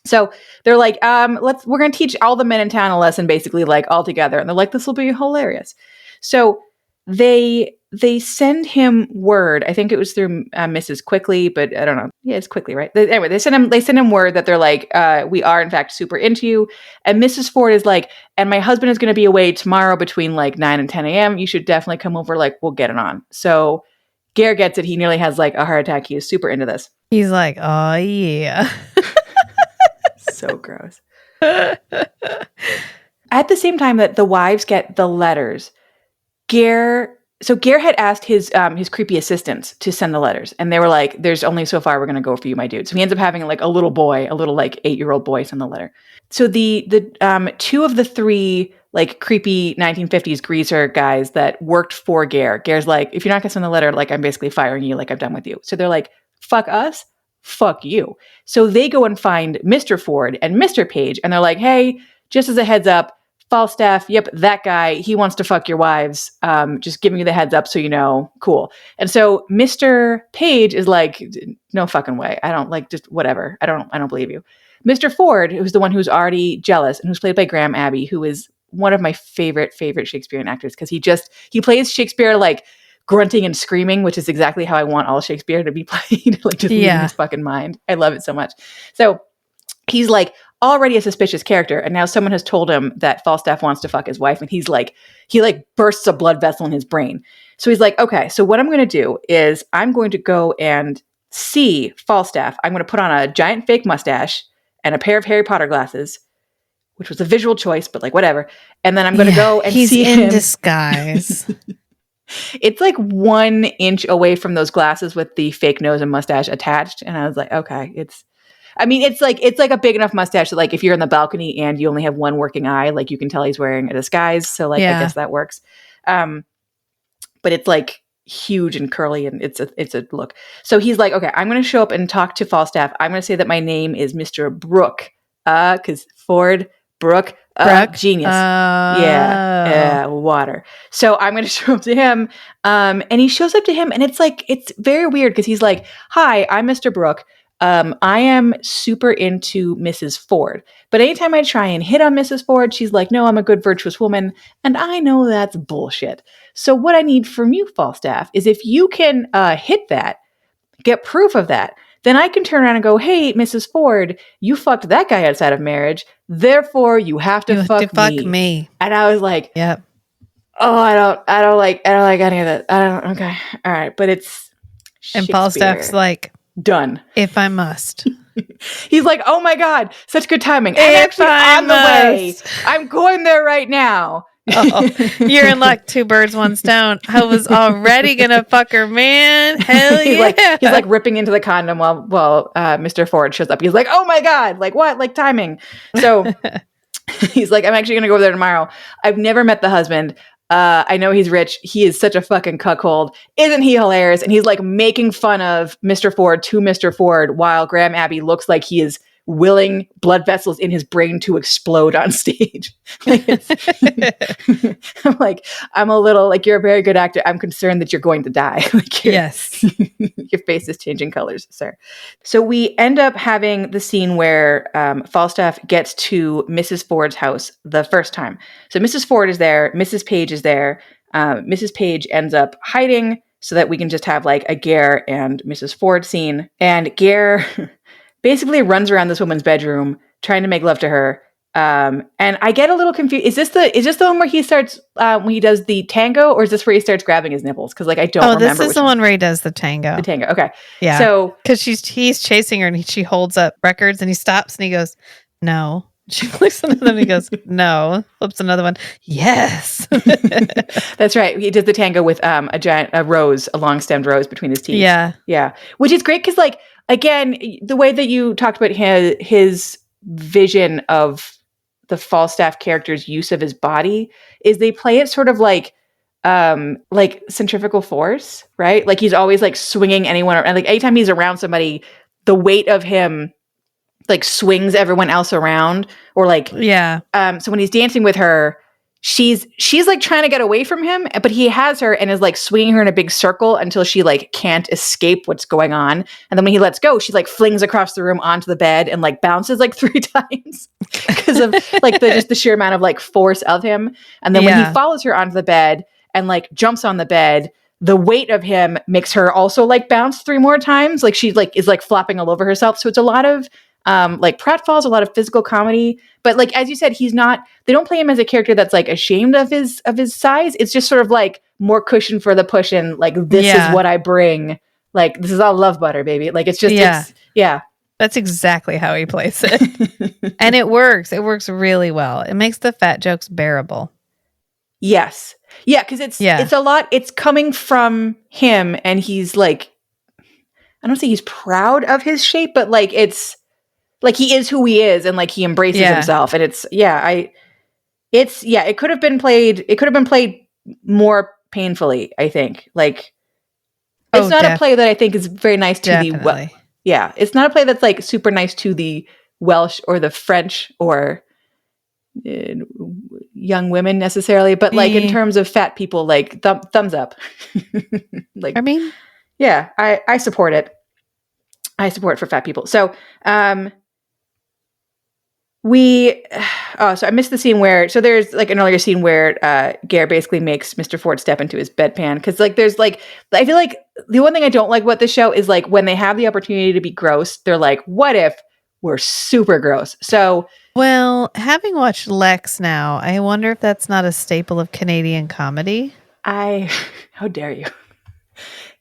So they're like, we're gonna teach all the men in town a lesson, basically, like all together. And they're like, this will be hilarious. So they send him word. I think it was through Mrs. Quickly, but I don't know. Yeah, it's Quickly, right? Anyway, they send him word that they're like, we are in fact super into you. And Mrs. Ford is like, and my husband is going to be away tomorrow between like 9 and 10 a.m. You should definitely come over. Like, we'll get it on. So Ger gets it. He nearly has like a heart attack. He is super into this. He's like, oh yeah. So gross. At the same time that the wives get the letters, Ger had asked his creepy assistants to send the letters, and they were like, "There's only so far we're gonna go for you, my dude." So he ends up having like a little like 8-year-old boy send the letter. So the two of the three like creepy 1950s greaser guys that worked for Ger's like, if you're not gonna send the letter, like I'm basically firing you, like I'm done with you. So they're like, fuck us, fuck you. So they go and find Mr. Ford and Mr. Page, and they're like, hey, just as a heads up, Falstaff, yep, that guy, he wants to fuck your wives. Just giving you the heads up so you know, cool. And so Mr. Page is like, no fucking way. I don't like, just whatever. I don't believe you. Mr. Ford, who's the one who's already jealous and who's played by Graham Abbey, who is one of my favorite Shakespearean actors, because he plays Shakespeare like grunting and screaming, which is exactly how I want all Shakespeare to be played, like just losing his fucking mind. I love it so much. So he's like already a suspicious character, and now someone has told him that Falstaff wants to fuck his wife, and he's like, he like bursts a blood vessel in his brain. So he's like, okay, so what I'm going to do is I'm going to go and see Falstaff. I'm going to put on a giant fake mustache and a pair of Harry Potter glasses, which was a visual choice, but like whatever. And then I'm going to go and see him. He's in disguise. It's like 1 inch away from those glasses with the fake nose and mustache attached. And I was like, okay, it's like a big enough mustache that like if you're in the balcony and you only have one working eye, like you can tell he's wearing a disguise. So like, I guess that works. But it's like huge and curly, and it's a look. So he's like, okay, I'm going to show up and talk to Falstaff. I'm going to say that my name is Mr. Brooke, because Ford, Brooke, genius. Water. So I'm going to show up to him. And he shows up to him, and it's very weird because he's like, hi, I'm Mr. Brooke. I am super into Mrs. Ford, but anytime I try and hit on Mrs. Ford, she's like, no, I'm a good, virtuous woman. And I know that's bullshit. So what I need from you, Falstaff, is if you can hit that, get proof of that, then I can turn around and go, hey, Mrs. Ford, you fucked that guy outside of marriage. Therefore, you have to fuck me. And I was like, Yep. Oh, I don't like any of that. Okay. All right. But it's And Falstaff's like, done. If I must. He's like, oh my God, such good timing. I'm actually on the way. I'm going there right now. Oh, you're in luck. 2 birds, 1 stone. I was already gonna fuck her, man. Hell yeah. He's like ripping into the condom while Mr. Ford shows up. He's like, oh my God, like what? Like timing. So he's like, I'm actually gonna go over there tomorrow. I've never met the husband. I know he's rich. He is such a fucking cuckold. Isn't he hilarious? And he's like making fun of Mr. Ford to Mr. Ford while Graham Abbey looks like he is willing blood vessels in his brain to explode on stage. I'm like, I'm a little like, you're a very good actor. I'm concerned that you're going to die. Yes. Your face is changing colors, sir. So we end up having the scene where Falstaff gets to Mrs. Ford's house the first time. So Mrs. Ford is there. Mrs. Page is there. Mrs. Page ends up hiding so that we can just have like a Ger and Mrs. Ford scene. And Ger basically runs around this woman's bedroom trying to make love to her. And I get a little confused. Is this the one where he starts when he does the tango, or is this where he starts grabbing his nipples? Because like I don't remember. Oh, this is the one where he does the tango. The tango. Okay. Yeah. So because he's chasing her and she holds up records and he stops and he goes, no. She flips another one and he goes, no. Flips another one. Yes. That's right. He did the tango with a long stemmed rose between his teeth. Yeah. Yeah. Which is great because like, again, the way that you talked about his vision of the Falstaff character's use of his body is they play it sort of like centrifugal force, right? Like he's always like swinging anyone around. Like anytime he's around somebody, the weight of him like swings everyone else around, or like, yeah. So when he's dancing with her, she's like trying to get away from him, but he has her and is like swinging her in a big circle until she like can't escape what's going on. And then when he lets go, she like flings across the room onto the bed and like bounces like 3 times because of like the sheer amount of like force of him. And then when he follows her onto the bed and like jumps on the bed, the weight of him makes her also like bounce 3 more times. Like she like is like flopping all over herself. So it's a lot of like pratfalls, a lot of physical comedy. But like as you said, they don't play him as a character that's like ashamed of his size. It's just sort of like more cushion for the pushing. Like this is what I bring. Like this is all love butter, baby. Like it's just yeah. That's exactly how he plays it. And it works. It works really well. It makes the fat jokes bearable. Yes. Yeah, because it's a lot. It's coming from him, and he's like, I don't say he's proud of his shape, but like it's like he is who he is, and like he embraces himself, and it could have been played more painfully, I think. Like it's not a play that I think is very nice to it's not a play that's like super nice to the Welsh or the French or young women necessarily, but like in terms of fat people, like thumbs up. Like, I mean, yeah, I support it. I support it for fat people. So, so I missed the scene so there's like an earlier scene where Ger basically makes Mr. Ford step into his bedpan. Cause like there's like, I feel like the one thing I don't like about this show is like when they have the opportunity to be gross, they're like, what if we're super gross? So, well, having watched Lex now, I wonder if that's not a staple of Canadian comedy. How dare you?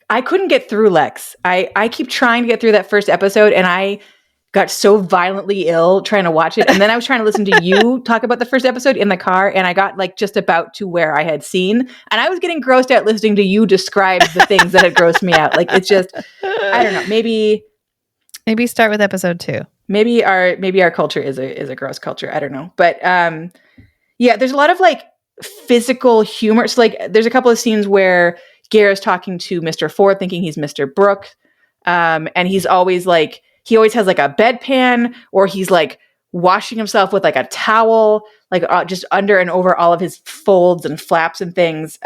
I couldn't get through Lex. I keep trying to get through that first episode, and I got so violently ill trying to watch it. And then I was trying to listen to you talk about the first episode in the car, and I got like just about to where I had seen, and I was getting grossed out listening to you describe the things that had grossed me out. Like it's just, I don't know, maybe start with episode 2. Maybe our culture is a gross culture. I don't know. But there's a lot of like physical humor. So like there's a couple of scenes where Ger is talking to Mr. Ford thinking he's Mr. Brooke. And he always has like a bedpan, or he's like washing himself with like a towel, like just under and over all of his folds and flaps and things.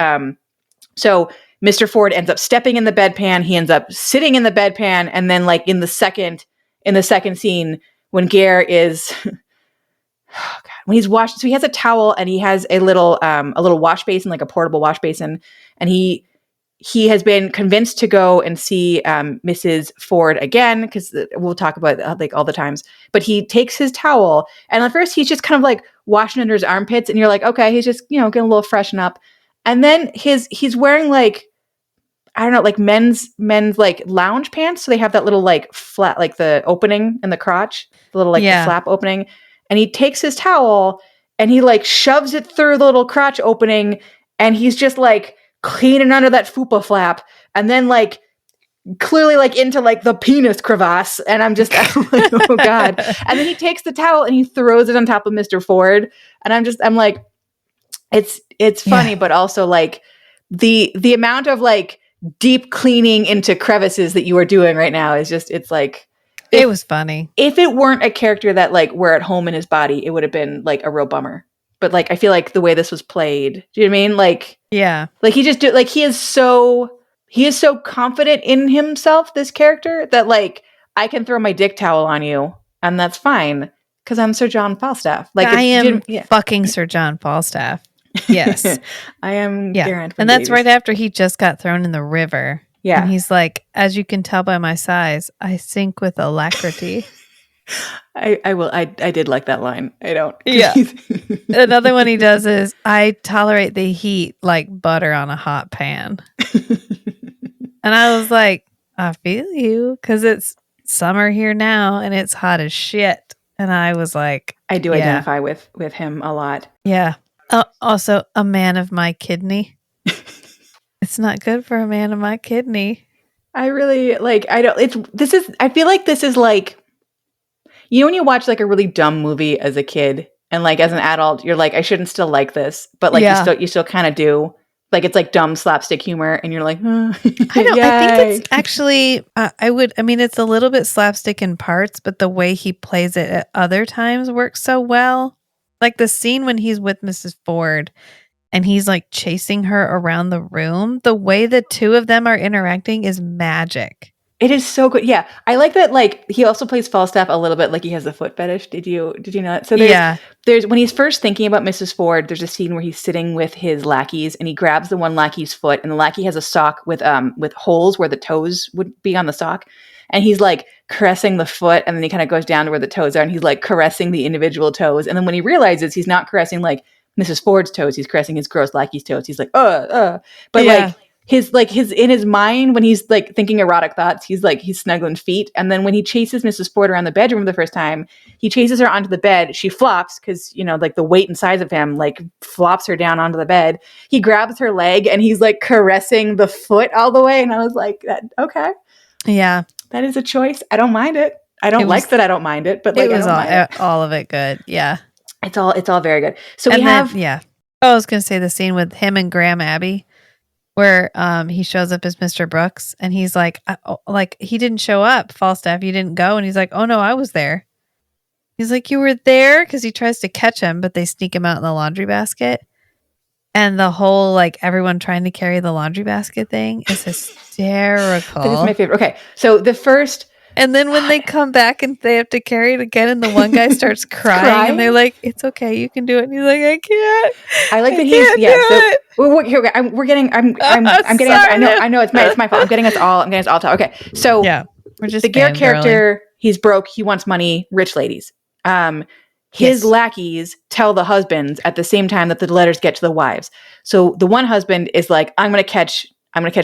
So Mr. Ford ends up stepping in the bedpan. He ends up sitting in the bedpan. And then like in the second in the second scene when Ger is oh God, when he's washing. So he has a towel and he has a little wash basin, like a portable wash basin, and he has been convinced to go and see Mrs. Ford again, because we'll talk about like all the times. But he takes his towel, and at first he's just kind of like washing under his armpits, and you're like, okay, he's just getting a little freshen up. And then he's wearing like, I don't know, like men's like lounge pants. So they have that little like flat, like the opening in the crotch, the little like the flap opening. And he takes his towel and he like shoves it through the little crotch opening, and he's just like cleaning under that fupa flap, and then like clearly like into like the penis crevasse. And I'm like, oh God. And then he takes the towel and he throws it on top of Mr. Ford. And I'm like, it's funny, but also like the amount of like deep cleaning into crevices that you are doing right now is just, it's like, it was funny. If it weren't a character that like were at home in his body, it would have been like a real bummer. But like, I feel like the way this was played, do you know what I mean? Like, yeah, like he is so confident in himself, this character, that like, I can throw my dick towel on you and that's fine because I'm Sir John Falstaff. Like, I am fucking Sir John Falstaff. Yes. I am. Yeah. And that's right after he just got thrown in the river. Yeah. And he's like, as you can tell by my size, I sink with alacrity. I did like that line. I don't. Yeah. Another one he does is, I tolerate the heat like butter on a hot pan. And I was like, I feel you, because it's summer here now and it's hot as shit. And I was like, I do identify with him a lot. Yeah. Also, a man of my kidney. It's not good for a man of my kidney. I really like, I feel like this is like, when you watch like a really dumb movie as a kid and like as an adult, you're like, I shouldn't still like this, but like you still kind of do. Like it's like dumb slapstick humor and you're like, oh, I don't, I think it's actually, it's a little bit slapstick in parts, but the way he plays it at other times works so well. Like the scene when he's with Mrs. Ford and he's like chasing her around the room, the way the two of them are interacting is magic. It is so good. Yeah. I like that. Like he also plays Falstaff a little bit like he has a foot fetish. Did you know that? So there's when he's first thinking about Mrs. Ford, there's a scene where he's sitting with his lackeys and he grabs the one lackey's foot, and the lackey has a sock with holes where the toes would be on the sock. And he's like caressing the foot, and then he kind of goes down to where the toes are and he's like caressing the individual toes. And then when he realizes he's not caressing like Mrs. Ford's toes, he's caressing his gross lackey's toes. He's like, but like his in his mind when he's like thinking erotic thoughts, he's snuggling feet. And then when he chases Mrs. Ford around the bedroom the first time, he chases her onto the bed. She flops because like the weight and size of him like flops her down onto the bed. He grabs her leg and he's like caressing the foot all the way. And I was like, okay, yeah, that is a choice. I don't mind it. I don't like that. I don't mind it, but like it was all of it good. Yeah, it's all very good. So I was gonna say the scene with him and Graham Abbey, where he shows up as Mr. Brooks and he's like he didn't show up, Falstaff, you didn't go. And he's like, oh no, I was there. He's like, you were there? Because he tries to catch him, but they sneak him out in the laundry basket. And the whole like everyone trying to carry the laundry basket thing is hysterical. That is my favorite. Okay, so the first... And then when they come back and they have to carry it again, and the one guy starts crying, and they're like, "It's okay, you can do it." And he's like, "I can't." I like that he's we're getting. I'm getting. I know it's my fault. I'm getting us all talk. Okay, so we're just the Ger character. He's broke. He wants money. Rich ladies. His lackeys tell the husbands at the same time that the letters get to the wives. So the one husband is like, I'm gonna catch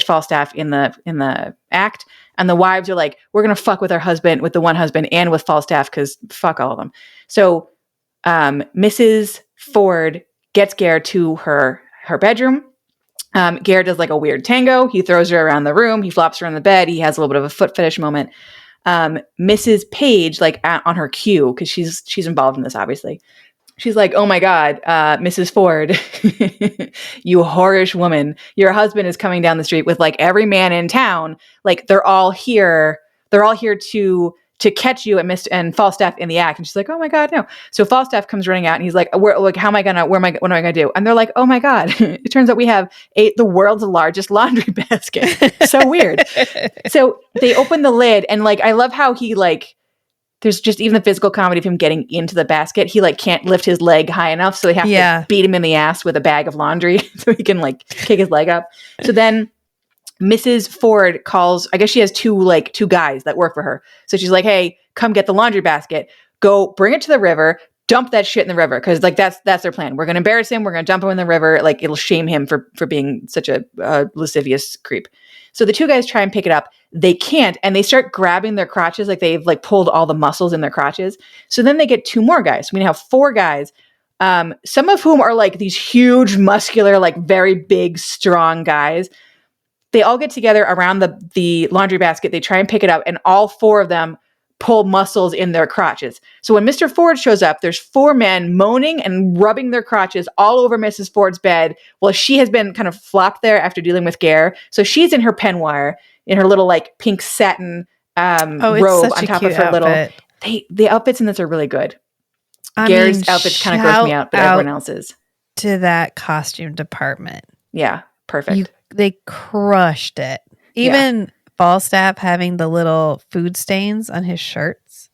Falstaff in the act. And the wives are like, we're going to fuck with the one husband and with Falstaff because fuck all of them. So Mrs. Ford gets Ger to her bedroom. Ger does like a weird tango. He throws her around the room. He flops her on the bed. He has a little bit of a foot fetish moment. Mrs. Page, like on her cue, because she's involved in this, obviously. She's like, oh my God, Mrs. Ford, you whorish woman. Your husband is coming down the street with like every man in town. Like they're all here to catch you and Falstaff in the act. And she's like, oh my God, no. So Falstaff comes running out and he's like, what am I gonna do? And they're like, oh my God, it turns out we have the world's largest laundry basket. So weird. So they open the lid and like, I love how he like there's just even the physical comedy of him getting into the basket. He like can't lift his leg high enough, so they have to beat him in the ass with a bag of laundry so he can like kick his leg up. So then Mrs. Ford calls, I guess she has two guys that work for her. So she's like, hey, come get the laundry basket, go bring it to the river, dump that shit in the river. Cause like, that's their plan. We're going to embarrass him. We're going to dump him in the river. Like it'll shame him for being such a lascivious creep. So the two guys try and pick it up. They can't. And they start grabbing their crotches. Like they've like pulled all the muscles in their crotches. So then they get two more guys. So we have four guys, some of whom are like these huge, muscular, like very big, strong guys. They all get together around the laundry basket. They try and pick it up, and all four of them pull muscles in their crotches. So when Mr. Ford shows up, there's four men moaning and rubbing their crotches all over Mrs. Ford's bed. Well, she has been kind of flopped there after dealing with Ger. So she's in her peignoir, in her little like pink satin robe on top of her outfit. The outfits in this are really good. Ger's outfits kind of gross me out, but everyone else's. To that costume department. Yeah, perfect. They crushed it. Even Falstaff having the little food stains on his shirts.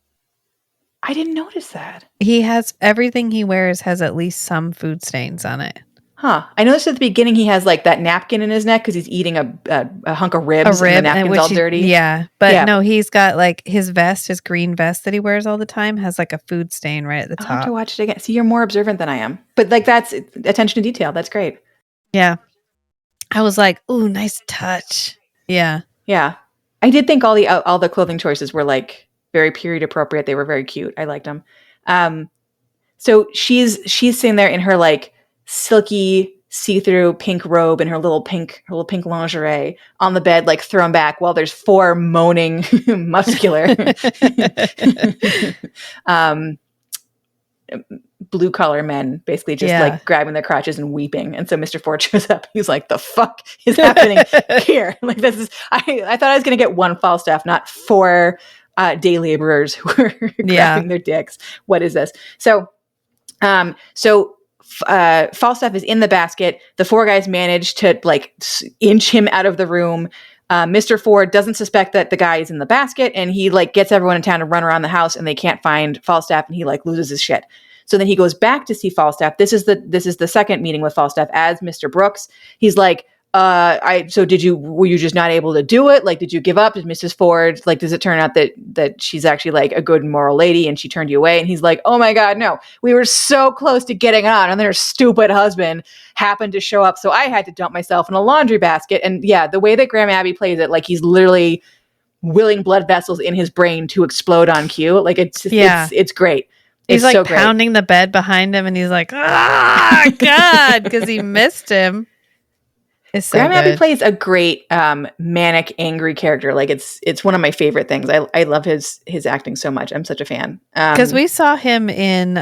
I didn't notice that. He has everything he wears has at least some food stains on it. Huh. I noticed at the beginning he has like that napkin in his neck because he's eating a hunk of ribs and the napkin's all dirty. Yeah. But no, he's got like his vest, his green vest that he wears all the time has like a food stain right at the top. I'll have to watch it again. See, you're more observant than I am. But like that's attention to detail. That's great. Yeah. I was like, ooh, nice touch. Yeah. Yeah. I did think all the clothing choices were like very period appropriate. They were very cute. I liked them. So she's sitting there in her like silky see-through pink robe and her little pink lingerie on the bed, like thrown back while there's four moaning muscular blue collar men basically just like grabbing their crotches and weeping. And so Mr. Ford shows up. He's like, the fuck is happening here? Like this is, I thought I was going to get one Falstaff, not four day laborers who are grabbing their dicks. What is this? So Falstaff is in the basket. The four guys manage to like inch him out of the room. Mr. Ford doesn't suspect that the guy is in the basket, and he like gets everyone in town to run around the house, and they can't find Falstaff, and he like loses his shit. So then he goes back to see Falstaff. This is the second meeting with Falstaff as Mr. Brooks. He's like, were you just not able to do it? Like, did you give up? Did Mrs. Ford, like, does it turn out that she's actually like a good moral lady and she turned you away? And he's like, oh my God, no, we were so close to getting on, and then her stupid husband happened to show up. So I had to dump myself in a laundry basket. And yeah, the way that Graham Abbey plays it, like he's literally willing blood vessels in his brain to explode on cue. Like it's great. He's it's like so pounding the bed behind him, and he's like, ah, God, because he missed him. It's so Graham Abbey plays a great manic, angry character. Like it's one of my favorite things. I love his acting so much. I'm such a fan. Because we saw him in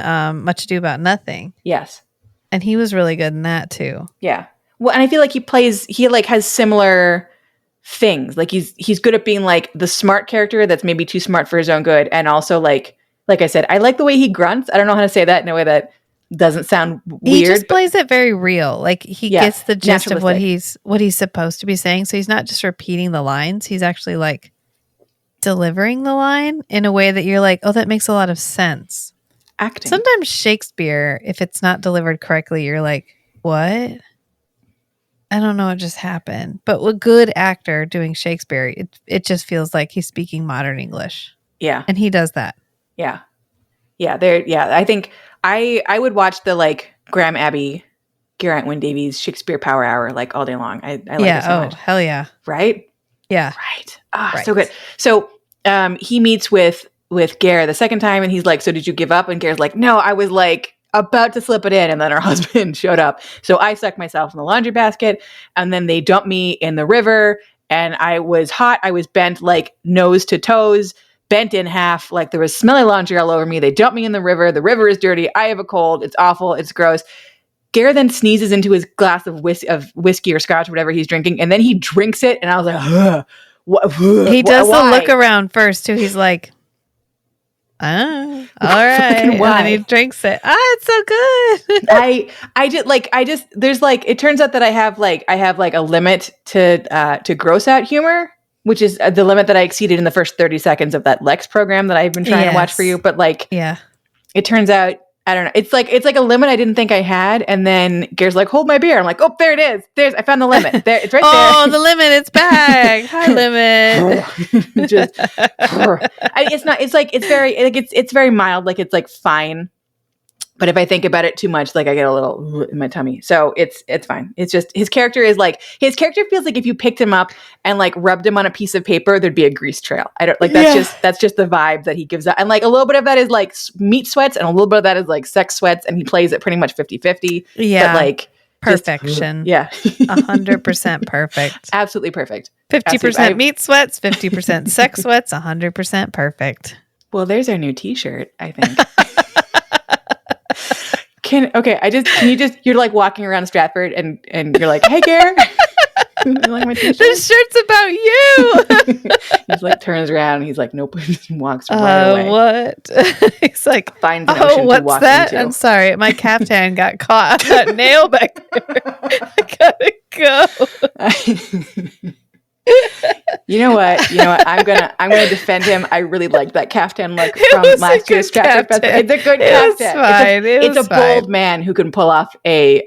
Much Ado About Nothing. Yes, and he was really good in that too. Yeah. Well, and I feel like he like has similar things. Like he's good at being like the smart character that's maybe too smart for his own good, and also like I said, I like the way he grunts. I don't know how to say that in a way that doesn't sound weird. He just plays it very real. Like he gets the gist of what he's supposed to be saying. So he's not just repeating the lines. He's actually like delivering the line in a way that you're like, oh, that makes a lot of sense. Acting. Sometimes Shakespeare, if it's not delivered correctly, you're like, what? I don't know what just happened. But a good actor doing Shakespeare, it just feels like he's speaking modern English. Yeah. And he does that. Yeah. Yeah. I think I would watch the like Graham Abbey, Geraint Wyn Davies Shakespeare Power Hour like all day long. I like it so much. Hell yeah. Right? Yeah. Right. Right. So good. So he meets with Ger the second time, and he's like, so did you give up? And Ger's like, no, I was like about to slip it in, and then her husband showed up. So I stuck myself in the laundry basket, and then they dumped me in the river, and I was hot. I was bent like nose to toes, bent in half, like there was smelly laundry all over me. They dumped me in the river. The river is dirty. I have a cold. It's awful. It's gross. Ger then sneezes into his glass of whiskey or scotch, whatever he's drinking, and then he drinks it, and I was like, ugh. He does the look around first too. He's like, all right. And then he drinks it. It's so good. I just there's like, it turns out that I have like a limit to gross out humor. which is the limit that I exceeded in the first 30 seconds of that Lex program that I've been trying to watch for you. But like, it turns out, I don't know. It's like a limit I didn't think I had. And then Ger's like, hold my beer. I'm like, oh, there it is. I found the limit. There, it's right there. Oh, the limit, it's back. Hi, limit. It's very mild. Like, it's like fine. But if I think about it too much, like I get a little in my tummy. So it's fine. It's just his character feels like if you picked him up and like rubbed him on a piece of paper, there'd be a grease trail. I don't like that's just the vibe that he gives out. And like a little bit of that is like meat sweats and a little bit of that is like sex sweats, and he plays it pretty much 50-50. Yeah. But like perfection. 100% perfect. Absolutely perfect. 50% meat sweats, 50% sex sweats, 100% perfect. Well, there's our new t-shirt, I think. You're like walking around Stratford and you're like, hey, Ger. Like my t-shirt? This shirt's about you. He like turns around and he's like, nope, and walks right away. What? He's like, finds an ocean what's to walk that? into. I'm sorry, my caftan got caught. That nail back there. I gotta go. You know what? I'm gonna defend him. I really liked that caftan look from last year's Stratford Festival. It's a good caftan. It's a bold man who can pull off a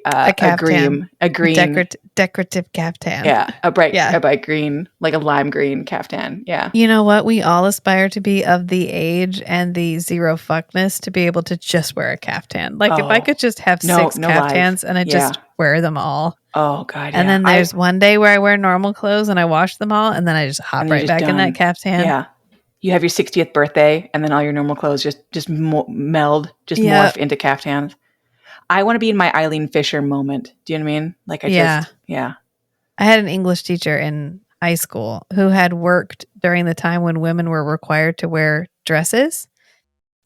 green decorative caftan. Yeah, a bright green, like a lime green caftan. Yeah. You know what? We all aspire to be of the age and the zero fuckness to be able to just wear a caftan. Like if I could just have six caftans and I just wear them all. Oh God! And then there's one day where I wear normal clothes and I wash them all, and then I just hop right back in that caftan. Yeah, you have your 60th birthday, and then all your normal clothes just meld, morph into caftans. I want to be in my Eileen Fisher moment. Do you know what I mean? Like I had an English teacher in high school who had worked during the time when women were required to wear dresses.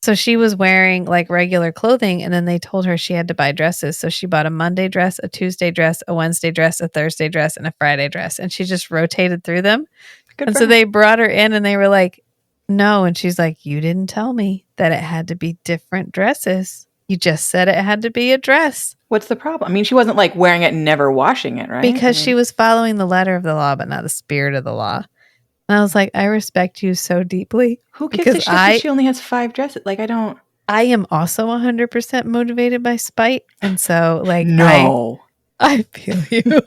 So she was wearing like regular clothing, and then they told her she had to buy dresses. So she bought a Monday dress, a Tuesday dress, a Wednesday dress, a Thursday dress, and a Friday dress. And she just rotated through them. So they brought her in and they were like, no. And she's like, you didn't tell me that it had to be different dresses. You just said it had to be a dress. What's the problem? I mean, she wasn't like wearing it and never washing it, right? Because she was following the letter of the law, but not the spirit of the law. And I was like, I respect you so deeply. Who gives a shit that she only has 5 dresses? Like, I don't. I am also 100% motivated by spite. And so, like, no. I feel you.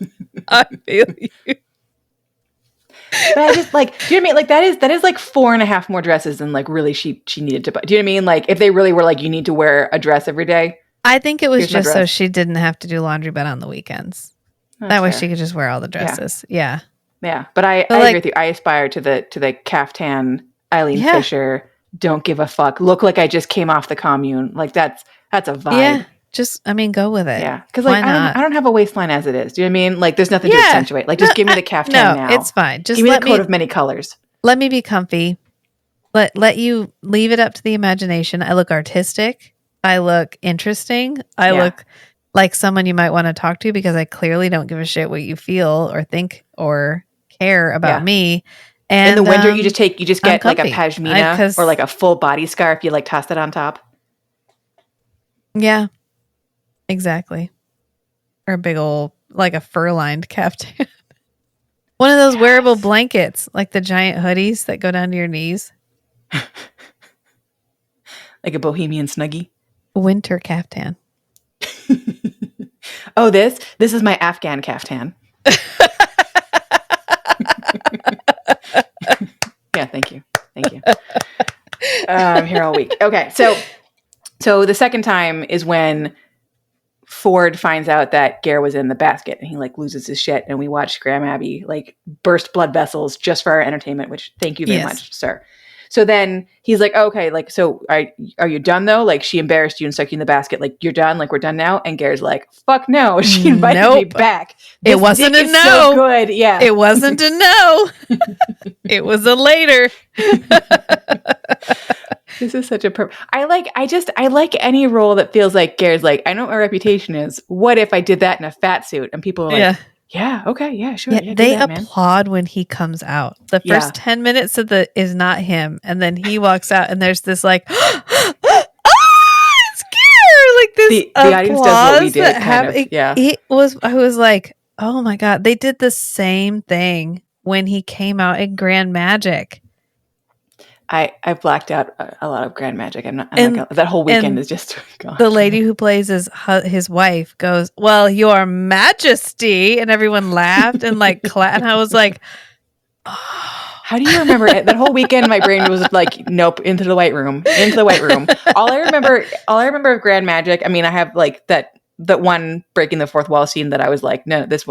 I feel you. But I just like, do you know what I mean? Like, that is like 4.5 more dresses than like really she needed to buy. Do you know what I mean? Like, if they really were like, you need to wear a dress every day. I think it was just so she didn't have to do laundry, but on the weekends. That way she could just wear all the dresses. Yeah. Yeah, but I agree with you. I aspire to the caftan Eileen Fisher. Don't give a fuck. Look like I just came off the commune. Like that's a vibe. Yeah, just go with it. Yeah, because like I don't have a waistline as it is. Do you know what I mean? Like there's nothing to accentuate. Like just give me the caftan now. It's fine. Just give me the coat of many colors. Let me be comfy. Let you leave it up to the imagination. I look artistic. I look interesting. I look like someone you might want to talk to because I clearly don't give a shit what you feel or think or care about me. And in the winter you just get like a pashmina or like a full body scarf, you like toss that on top. Yeah, exactly. Or a big old like a fur lined caftan. One of those wearable blankets, like the giant hoodies that go down to your knees. Like a bohemian snuggie. Winter caftan. Oh, this is my Afghan caftan. Yeah, thank you. I'm here all week. Okay, so the second time is when Ford finds out that Ger was in the basket, and he like loses his shit, and we watch Graham Abbey like burst blood vessels just for our entertainment. Which thank you very much, sir. So then he's like, okay, like, so are you done though? Like she embarrassed you and stuck you in the basket. Like you're done. Like we're done now. And Ger's like, fuck no. She invited me back. It wasn't a no. So good. Yeah. It wasn't a no. It was a later. This is such a I like any role that feels like Ger's like, I know what my reputation is. What if I did that in a fat suit? And people are like, yeah, okay, yeah, sure. Yeah, they applaud when he comes out. The first 10 minutes of is not him. And then he walks out and there's this like, it's Ger! Like this the audience does what we did, kind of. Yeah. I was like, oh my God. They did the same thing when he came out in Grand Magic. I blacked out a lot of Grand Magic. I'm not that whole and weekend is just gone. The lady who plays his wife goes, "Well, Your Majesty," and everyone laughed and like clapped. And I was like, oh. How do you remember it? That whole weekend? My brain was like, nope, into the White Room. All I remember of Grand Magic. I mean, I have like that one breaking the fourth wall scene that I was like, no, this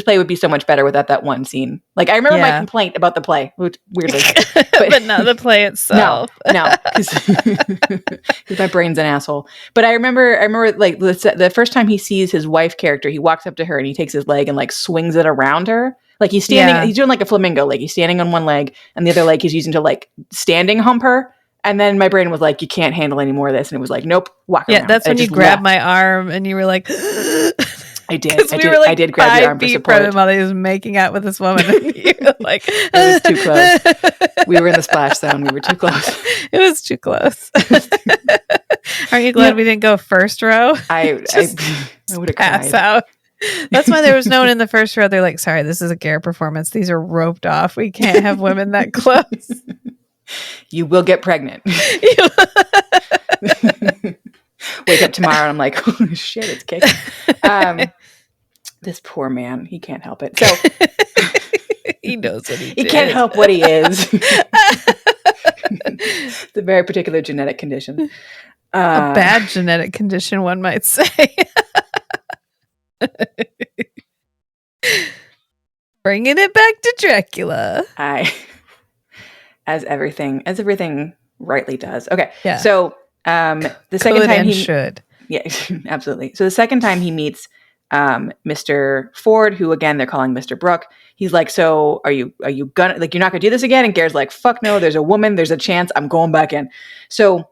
play would be so much better without that one scene. Like, I remember my complaint about the play, weirdly, but not the play itself. No, because my brain's an asshole. But I remember like the first time he sees his wife character, he walks up to her and he takes his leg and like swings it around her. Like he's standing, he's doing like a flamingo, like he's standing on one leg and the other leg he's using to like standing hump her. And then my brain was like, you can't handle any more of this. And it was like, nope, walk around. Yeah, that's when you grabbed my arm and you were like, I did. I did grab your arm for support. From him while he was making out with this woman. And you were like, it was too close. We were in the splash zone. We were too close. It was too close. Aren't you glad we didn't go first row? I would have pass cried. out. That's why there was no one in the first row. They're like, sorry, this is a Ger performance. These are roped off. We can't have women that close. You will get pregnant. Wake up tomorrow and I'm like, holy shit, it's kicking. This poor man, he can't help it. So he knows what he He did. can't help what he is. It's a very particular genetic condition. A bad genetic condition, one might say. Bringing it back to Dracula. As everything rightly does. Okay. Yeah. So the second time he should. Yeah, absolutely. So the second time he meets Mr. Ford, who again they're calling Mr. Brooke, he's like, so are you gonna, like, you're not gonna do this again? And Ger's like, fuck no, there's a woman, there's a chance, I'm going back in. So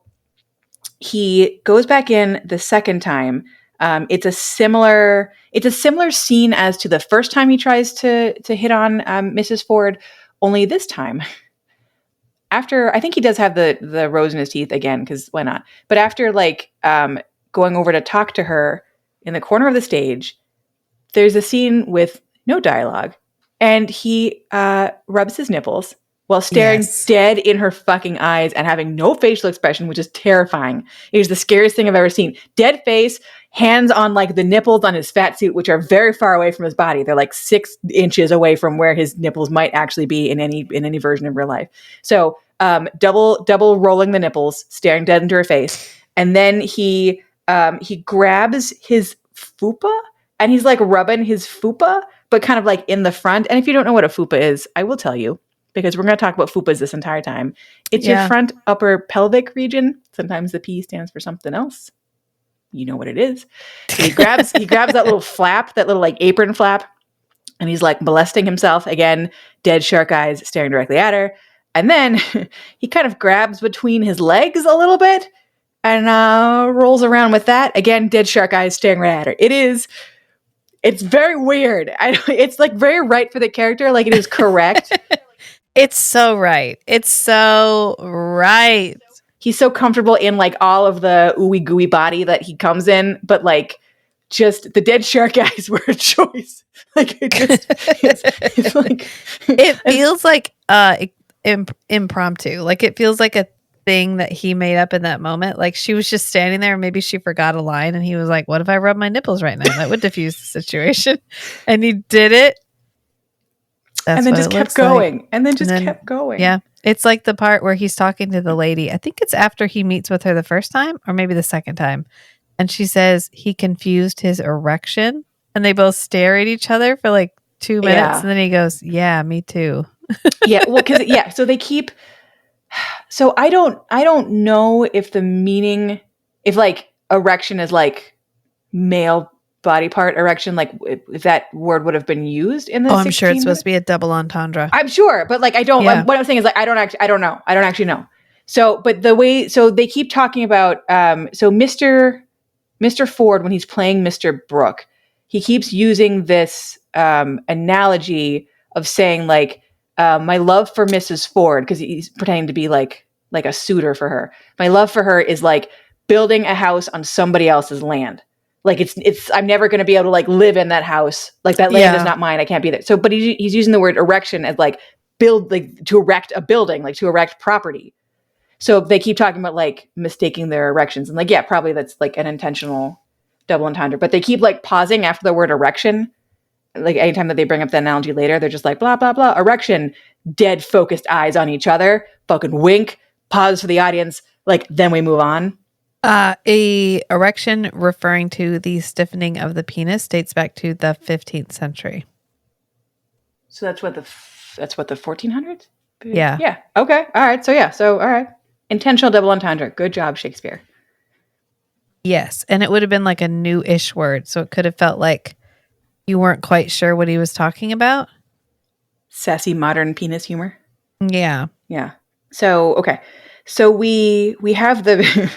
he goes back in the second time. It's a similar scene as to the first time he tries to hit on Mrs. Ford, only this time, after, I think he does have the rose in his teeth again, because why not? But after like going over to talk to her in the corner of the stage, there's a scene with no dialogue, and he rubs his nipples while staring dead in her fucking eyes and having no facial expression, which is terrifying. It is the scariest thing I've ever seen. Dead face, hands on like the nipples on his fat suit, which are very far away from his body. They're like 6 inches away from where his nipples might actually be in any version of real life. So double rolling the nipples, staring dead into her face. And then he grabs his fupa and he's like rubbing his fupa, but kind of like in the front. And if you don't know what a fupa is, I will tell you, because we're going to talk about fupas this entire time. It's your front upper pelvic region. Sometimes the P stands for something else. You know what it is. So he grabs that little flap, that little like apron flap, and he's like molesting himself. Again, dead shark eyes staring directly at her. And then he kind of grabs between his legs a little bit and rolls around with that. Again, dead shark eyes staring right at her. It's very weird. It's like very right for the character. Like it is correct. It's so right. It's so right. He's so comfortable in like all of the ooey gooey body that he comes in, but like just the dead shark eyes were a choice. Like it's like it feels like impromptu. Like it feels like a thing that he made up in that moment. Like she was just standing there, and maybe she forgot a line, and he was like, "What if I rub my nipples right now? That would diffuse the situation." And he did it. That's and then just kept going. Like. And then kept going. Yeah. It's like the part where he's talking to the lady. I think it's after he meets with her the first time, or maybe the second time. And she says he confused his erection. And they both stare at each other for like 2 minutes. Yeah. And then he goes, yeah, me too. Yeah. Well, because, so they keep. So I don't know if the meaning, if like erection is like male body part erection, like if that word would have been used in the I'm sure it's supposed to be a double entendre. I'm sure, but like I don't. Yeah. What I'm saying is like I don't know. I don't actually know. So, but so they keep talking about so Mr. Ford, when he's playing Mr. Brooke, he keeps using this analogy of saying like my love for Mrs. Ford, because he's pretending to be like a suitor for her. My love for her is like building a house on somebody else's land. Like it's I'm never going to be able to like live in that house. Like that land is not mine. I can't be there. So, but he's using the word erection as like build, like to erect a building, like to erect property. So they keep talking about like mistaking their erections and like, yeah, probably that's like an intentional double entendre, but they keep like pausing after the word erection. Like anytime that they bring up the analogy later, they're just like, blah, blah, blah, erection, dead focused eyes on each other, fucking wink, pause for the audience. Like, then we move on. A erection referring to the stiffening of the penis dates back to the 15th century. So that's what the 1400s? Yeah. Yeah. Okay. All right. So yeah. So, all right. Intentional double entendre. Good job, Shakespeare. Yes. And it would have been like a new-ish word. So it could have felt like you weren't quite sure what he was talking about. Sassy modern penis humor. Yeah. Yeah. So, okay. So we have the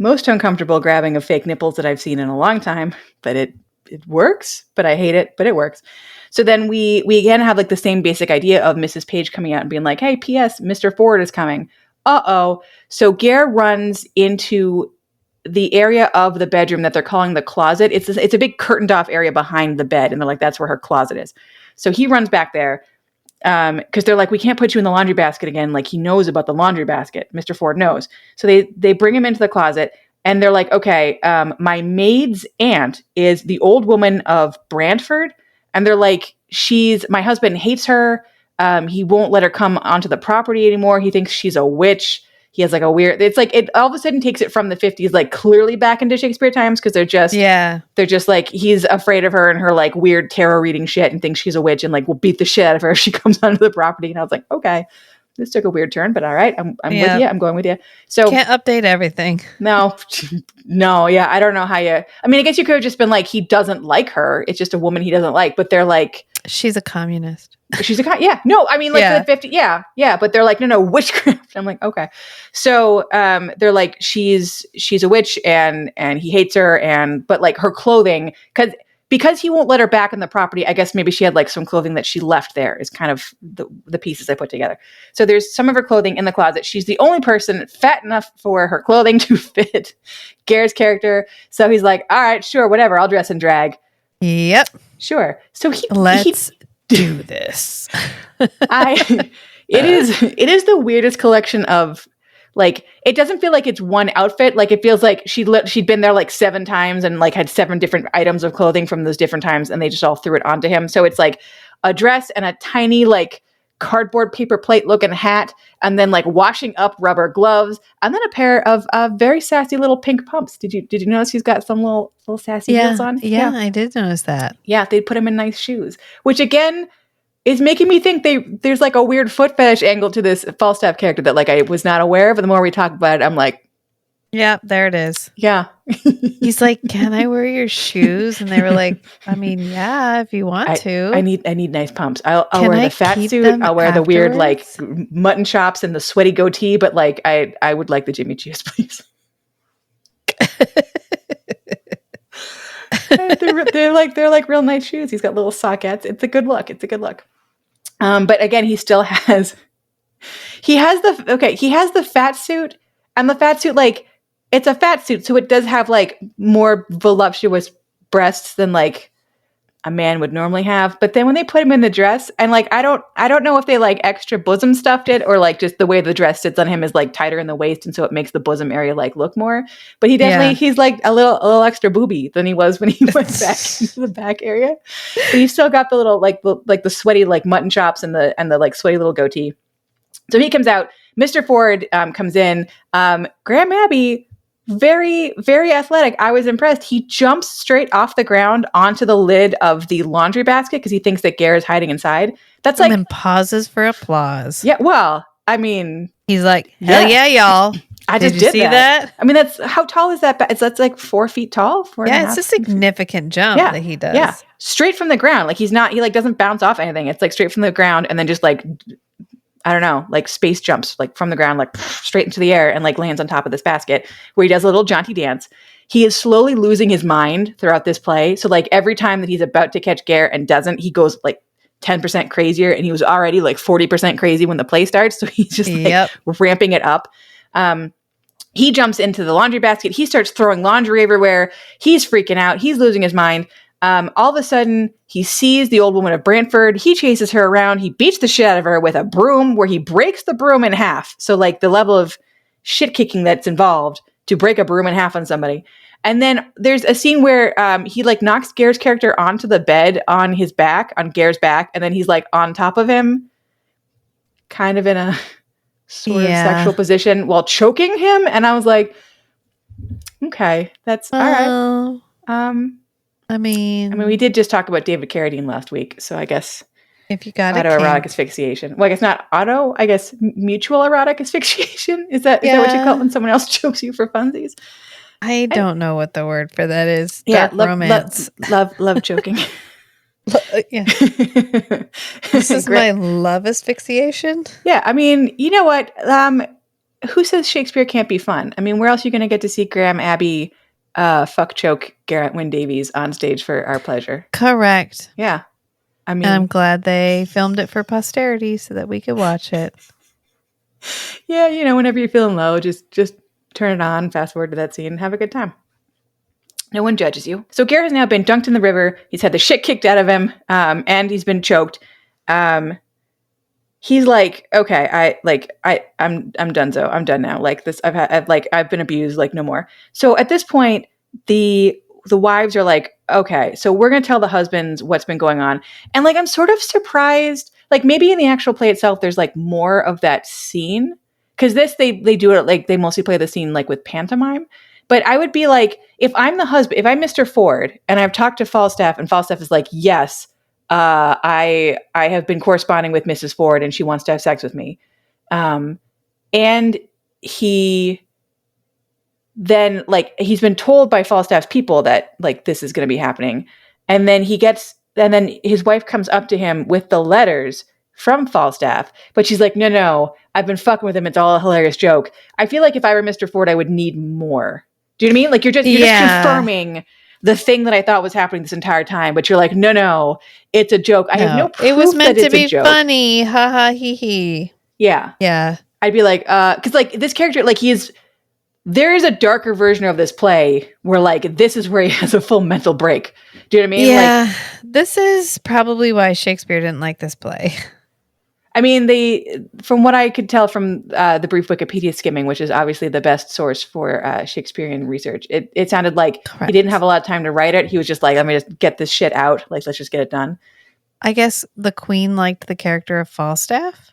most uncomfortable grabbing of fake nipples that I've seen in a long time, but it works, but I hate it, but it works. So then we again have like the same basic idea of Mrs. Page coming out and being like, hey, P.S., Mr. Ford is coming. Uh-oh. So Ger runs into the area of the bedroom that they're calling the closet. It's a big curtained off area behind the bed. And they're like, that's where her closet is. So he runs back there because they're like, we can't put you in the laundry basket again. Like he knows about the laundry basket. Mr. Ford knows. So they bring him into the closet and they're like, okay, my maid's aunt is the old woman of Brantford. And they're like, my husband hates her. He won't let her come onto the property anymore. He thinks she's a witch. He has like a weird, it's like it all of a sudden takes it from the 50s, like clearly back into Shakespeare times. Cause they're just like, he's afraid of her and her like weird tarot reading shit and thinks she's a witch and like will beat the shit out of her if she comes onto the property. And I was like, okay, this took a weird turn, but all right. I'm with you. I'm going with you. So can't update everything. No. Yeah. I don't know how I guess you could have just been like, he doesn't like her. It's just a woman he doesn't like, but they're like, she's a communist. She's a yeah. No, I mean like the 50. Yeah. But they're like, no, witchcraft. I'm like, okay. So they're like, she's a witch and he hates her but like her clothing because he won't let her back in the property. I guess maybe she had like some clothing that she left there is kind of the pieces I put together. So there's some of her clothing in the closet. She's the only person fat enough for her clothing to fit Ger's character. So he's like, all right, sure, whatever. I'll dress in drag. Yep. Sure. So let's do this. It is the weirdest collection of like, it doesn't feel like it's one outfit. Like it feels like she'd been there like 7 times and like had 7 different items of clothing from those different times. And they just all threw it onto him. So it's like a dress and a tiny like cardboard paper plate looking hat. And then like washing up rubber gloves and then a pair of very sassy little pink pumps. Did you notice he's got some little sassy heels on? Yeah, I did notice that. Yeah. They'd put him in nice shoes, which again, is making me think there's like a weird foot fetish angle to this Falstaff character that like I was not aware of. But the more we talk about it, I'm like, yeah, there it is. Yeah. He's like, can I wear your shoes? And they were like, I mean, yeah, if you want to. I need nice pumps. I'll wear the fat suit. I'll wear the weird like mutton chops and the sweaty goatee. But like, I would like the Jimmy Choos, please. they're like real nice shoes. He's got little sockets. It's a good look. But again, he still has the fat suit, and the fat suit, like it's a fat suit. So it does have like more voluptuous breasts than like a man would normally have. But then when they put him in the dress and like, I don't know if they like extra bosom stuffed it or like just the way the dress sits on him is like tighter in the waist. And so it makes the bosom area like look more, but he's like a little extra booby than he was when he went back into the back area. But he's still got the little, like the sweaty, like mutton chops and the like sweaty little goatee. So he comes out, Mr. Ford comes in, Graham Abbey, very, very athletic. I was impressed. He jumps straight off the ground onto the lid of the laundry basket because he thinks that Ger is hiding inside. That's like, and then pauses for applause. Yeah, well, I mean, he's like, hell yeah, y'all. I just did see that. I mean, that's how tall is that? That's like 4 feet tall. It's a significant jump that he does. Yeah, straight from the ground. Like he like doesn't bounce off anything. It's like straight from the ground and then just like, I don't know, like space jumps like from the ground, like straight into the air and like lands on top of this basket where he does a little jaunty dance. He is slowly losing his mind throughout this play. So like every time that he's about to catch Ger and doesn't, he goes like 10% crazier, and he was already like 40% crazy when the play starts. So he's just like ramping it up. he jumps into the laundry basket. He starts throwing laundry everywhere. He's freaking out. He's losing his mind. All of a sudden, he sees the old woman of Brantford. He chases her around. He beats the shit out of her with a broom where he breaks the broom in half. So like the level of shit kicking that's involved to break a broom in half on somebody. And then there's a scene where he like knocks Ger's character onto the bed on his back, on Ger's back. And then he's like on top of him, kind of in a sort of sexual position while choking him. And I was like, okay, that's all right. I mean, we did just talk about David Carradine last week, so I guess if you got autoerotic asphyxiation. Well, I guess not auto. I guess mutual erotic asphyxiation. Is that what you call it when someone else chokes you for funsies? I don't know what the word for that is. Yeah, romance. Love choking. Yeah. This is my love asphyxiation. Yeah, I mean, you know what? Who says Shakespeare can't be fun? I mean, where else are you going to get to see Graham Abbey fuck choke Garrett Wynne Davies on stage for our pleasure? Correct. Yeah. I mean, and I'm glad they filmed it for posterity so that we could watch it. Yeah, you know, whenever you're feeling low, just turn it on, fast forward to that scene, and have a good time. No one judges you. So Garrett has now been dunked in the river. He's had the shit kicked out of him, and he's been choked. He's like, okay, I'm donezo. I'm done now. Like this, I've been abused. Like no more. So at this point, the wives are like, okay, so we're gonna tell the husbands what's been going on, and like I'm sort of surprised. Like maybe in the actual play itself, there's like more of that scene because they do it like they mostly play the scene like with pantomime. But I would be like, if I'm the husband, if I'm Mr. Ford, and I've talked to Falstaff, and Falstaff is like, yes. I have been corresponding with Mrs. Ford and she wants to have sex with me. And he then he's been told by Falstaff's people that like this is going to be happening. And then then his wife comes up to him with the letters from Falstaff, but she's like, no, I've been fucking with him. It's all a hilarious joke. I feel like if I were Mr. Ford, I would need more. Do you know what I mean? Like you're just confirming the thing that I thought was happening this entire time, but you're like, no, it's a joke. I have no proof it was meant that to be funny. Ha ha hee hee. Yeah. Yeah. I'd be like, because like this character, like there is a darker version of this play where like this is where he has a full mental break. Do you know what I mean? Yeah. This is probably why Shakespeare didn't like this play. I mean, from what I could tell from the brief Wikipedia skimming, which is obviously the best source for Shakespearean research, it sounded like He didn't have a lot of time to write it. He was just like, let me just get this shit out. Like, let's just get it done. I guess the Queen liked the character of Falstaff.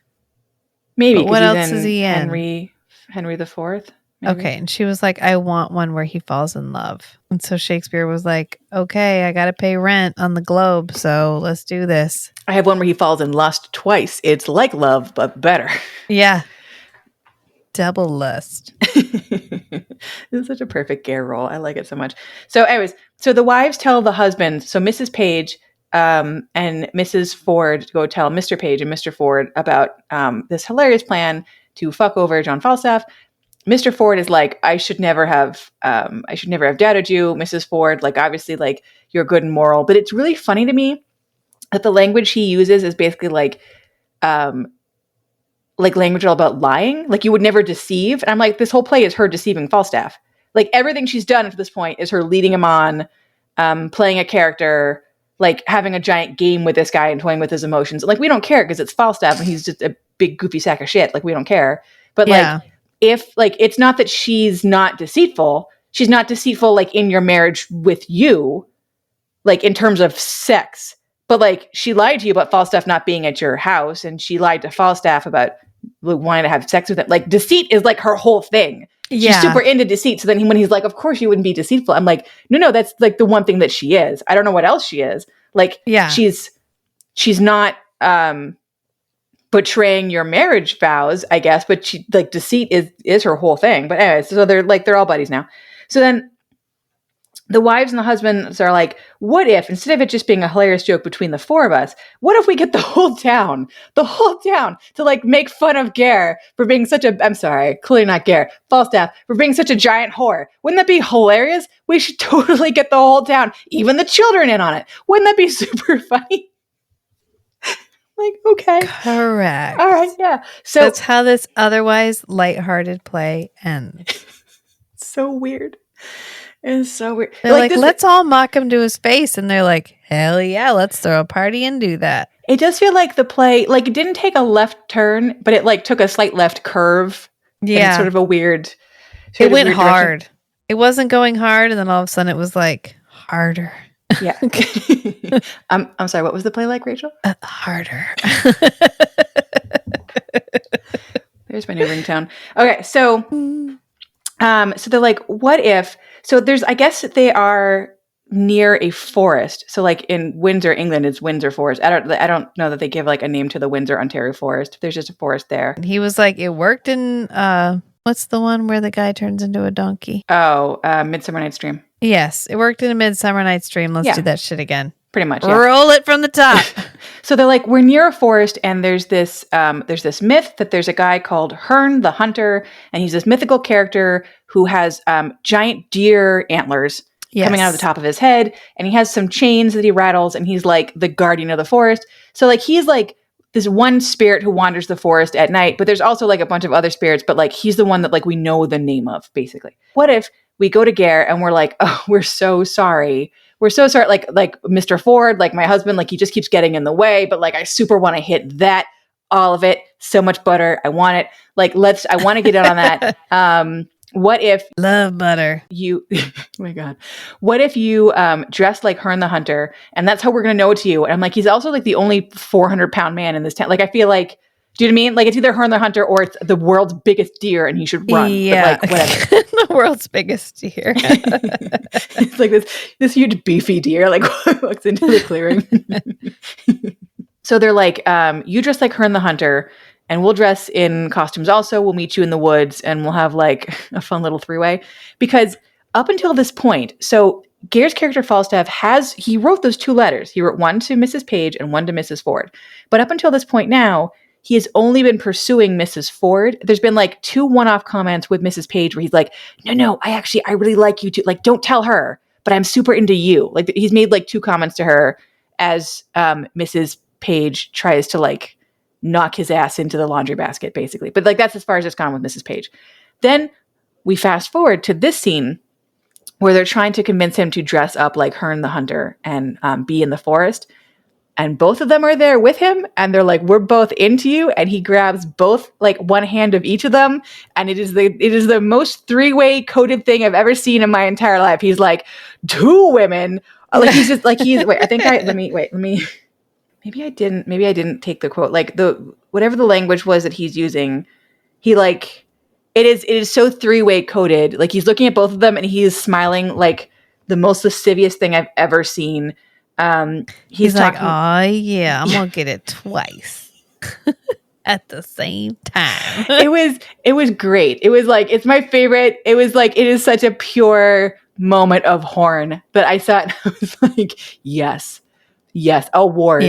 Maybe. What else is he in? Henry the Fourth. Maybe. Okay, and she was like, I want one where he falls in love. And so Shakespeare was like, okay, I got to pay rent on the Globe, so let's do this. I have one where he falls in lust twice. It's like love, but better. Yeah. Double lust. This is such a perfect Ger role. I like it so much. So anyways, so the wives tell the husband, so Mrs. Page and Mrs. Ford go tell Mr. Page and Mr. Ford about this hilarious plan to fuck over John Falstaff. Mr. Ford is like, I should never have doubted you, Mrs. Ford. Like, obviously, like, you're good and moral. But it's really funny to me that the language he uses is basically like language all about lying. Like, you would never deceive. And I'm like, this whole play is her deceiving Falstaff. Like, everything she's done up to this point is her leading him on, playing a character, like having a giant game with this guy and toying with his emotions. Like, we don't care because it's Falstaff and he's just a big goofy sack of shit. Like, we don't care. But like, if like, it's not that she's not deceitful. She's not deceitful like in your marriage with you, like in terms of sex. But like, she lied to you about Falstaff not being at your house, and she lied to Falstaff about wanting to have sex with him. Like, deceit is like her whole thing. Yeah. She's super into deceit. So then when he's like, of course you wouldn't be deceitful. I'm like, no, that's like the one thing that she is. I don't know what else she is. Like, she's not betraying your marriage vows, I guess, but she like deceit is her whole thing. But anyway, so they're all buddies now. So then the wives and the husbands are like, what if, instead of it just being a hilarious joke between the four of us, what if we get the whole town to like make fun of Ger for being I'm sorry, clearly not Ger, Falstaff, for being such a giant whore? Wouldn't that be hilarious? We should totally get the whole town, even the children, in on it. Wouldn't that be super funny? Like, okay. Correct. All right, yeah. So that's how this otherwise lighthearted play ends. so weird. It's so weird. They're like, let's all mock him to his face. And they're like, hell yeah, let's throw a party and do that. It does feel like the play, like it didn't take a left turn, but it like took a slight left curve. Yeah. In sort of a weird. It went hard. It wasn't going hard. And then all of a sudden it was like harder. Yeah. I'm sorry. What was the play like, Rachel? Harder. There's my new ringtone. Okay. So they're like, what if, I guess they are near a forest. So like in Windsor, England, it's Windsor Forest. I don't know that they give like a name to the Windsor, Ontario forest. There's just a forest there. He was like, it worked in, what's the one where the guy turns into a donkey? Oh, Midsummer Night's Dream. Yes. It worked in a Midsummer Night's Dream. Let's do that shit again. Pretty much. Yeah. Roll it from the top. So they're like, we're near a forest, and there's this myth that there's a guy called Herne the Hunter, and he's this mythical character who has giant deer antlers coming out of the top of his head, and he has some chains that he rattles, and he's like the guardian of the forest. So like he's like this one spirit who wanders the forest at night, but there's also like a bunch of other spirits, but like he's the one that like we know the name of, basically. What if we go to Ger and we're like, oh, we're so sorry. We're so sorry. Like Mr. Ford, like my husband, like he just keeps getting in the way, but like I super want to hit that, all of it, so much butter. I want it. Like I want to get in on that. What if love butter? Oh my God. What if you dress like Herne the Hunter, and that's how we're gonna know it's you? And I'm like, he's also like the only 400-pound man in this town. Like I feel like, do you know what I mean? Like it's either Herne the Hunter or it's the world's biggest deer and he should run. Yeah. But like whatever. The world's biggest deer. It's like this huge beefy deer like walks into the clearing. So they're like, you dress like Herne the Hunter and we'll dress in costumes also. We'll meet you in the woods and we'll have like a fun little three-way. Because up until this point, so Ger's character Falstaff he wrote those 2 letters. He wrote one to Mrs. Page and one to Mrs. Ford. But up until this point now, he has only been pursuing Mrs. Ford. There's been like 2 one-off comments with Mrs. Page where he's like, no, I really like you too. Like, don't tell her, but I'm super into you. Like he's made like 2 comments to her as Mrs. Page tries to like knock his ass into the laundry basket, basically. But like that's as far as it's gone with Mrs. Page. Then we fast forward to this scene where they're trying to convince him to dress up like Herne the Hunter and be in the forest. And both of them are there with him. And they're like, we're both into you. And he grabs both, like one hand of each of them. And it is the most 3-way coded thing I've ever seen in my entire life. He's like, 2 women. Like he's just like, maybe I didn't take the quote. Like whatever the language was that he's using, he like, it is so 3-way coded. Like he's looking at both of them and he is smiling like the most lascivious thing I've ever seen. He's like, oh yeah, I'm gonna get it twice at the same time. It was great. It was like, it's my favorite. It was like, it is such a pure moment of horn that I thought, I was like, yes, award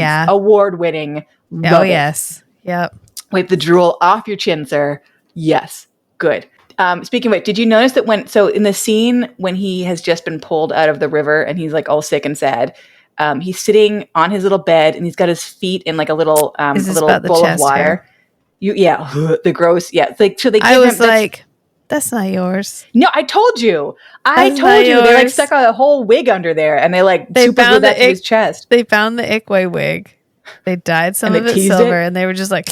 winning. Oh yes. Yep. Wipe the drool off your chin, sir. Yes. Good. Speaking of which, did you notice that in the scene when he has just been pulled out of the river and he's like all sick and sad, he's sitting on his little bed and he's got his feet in like a little bowl of water. The gross. Yeah. Like, so they give I was like, that's not yours. No, I told you. They like stuck a whole wig under there and they found that to his chest. They found the Ickwe wig. They dyed some of it silver and they were just like,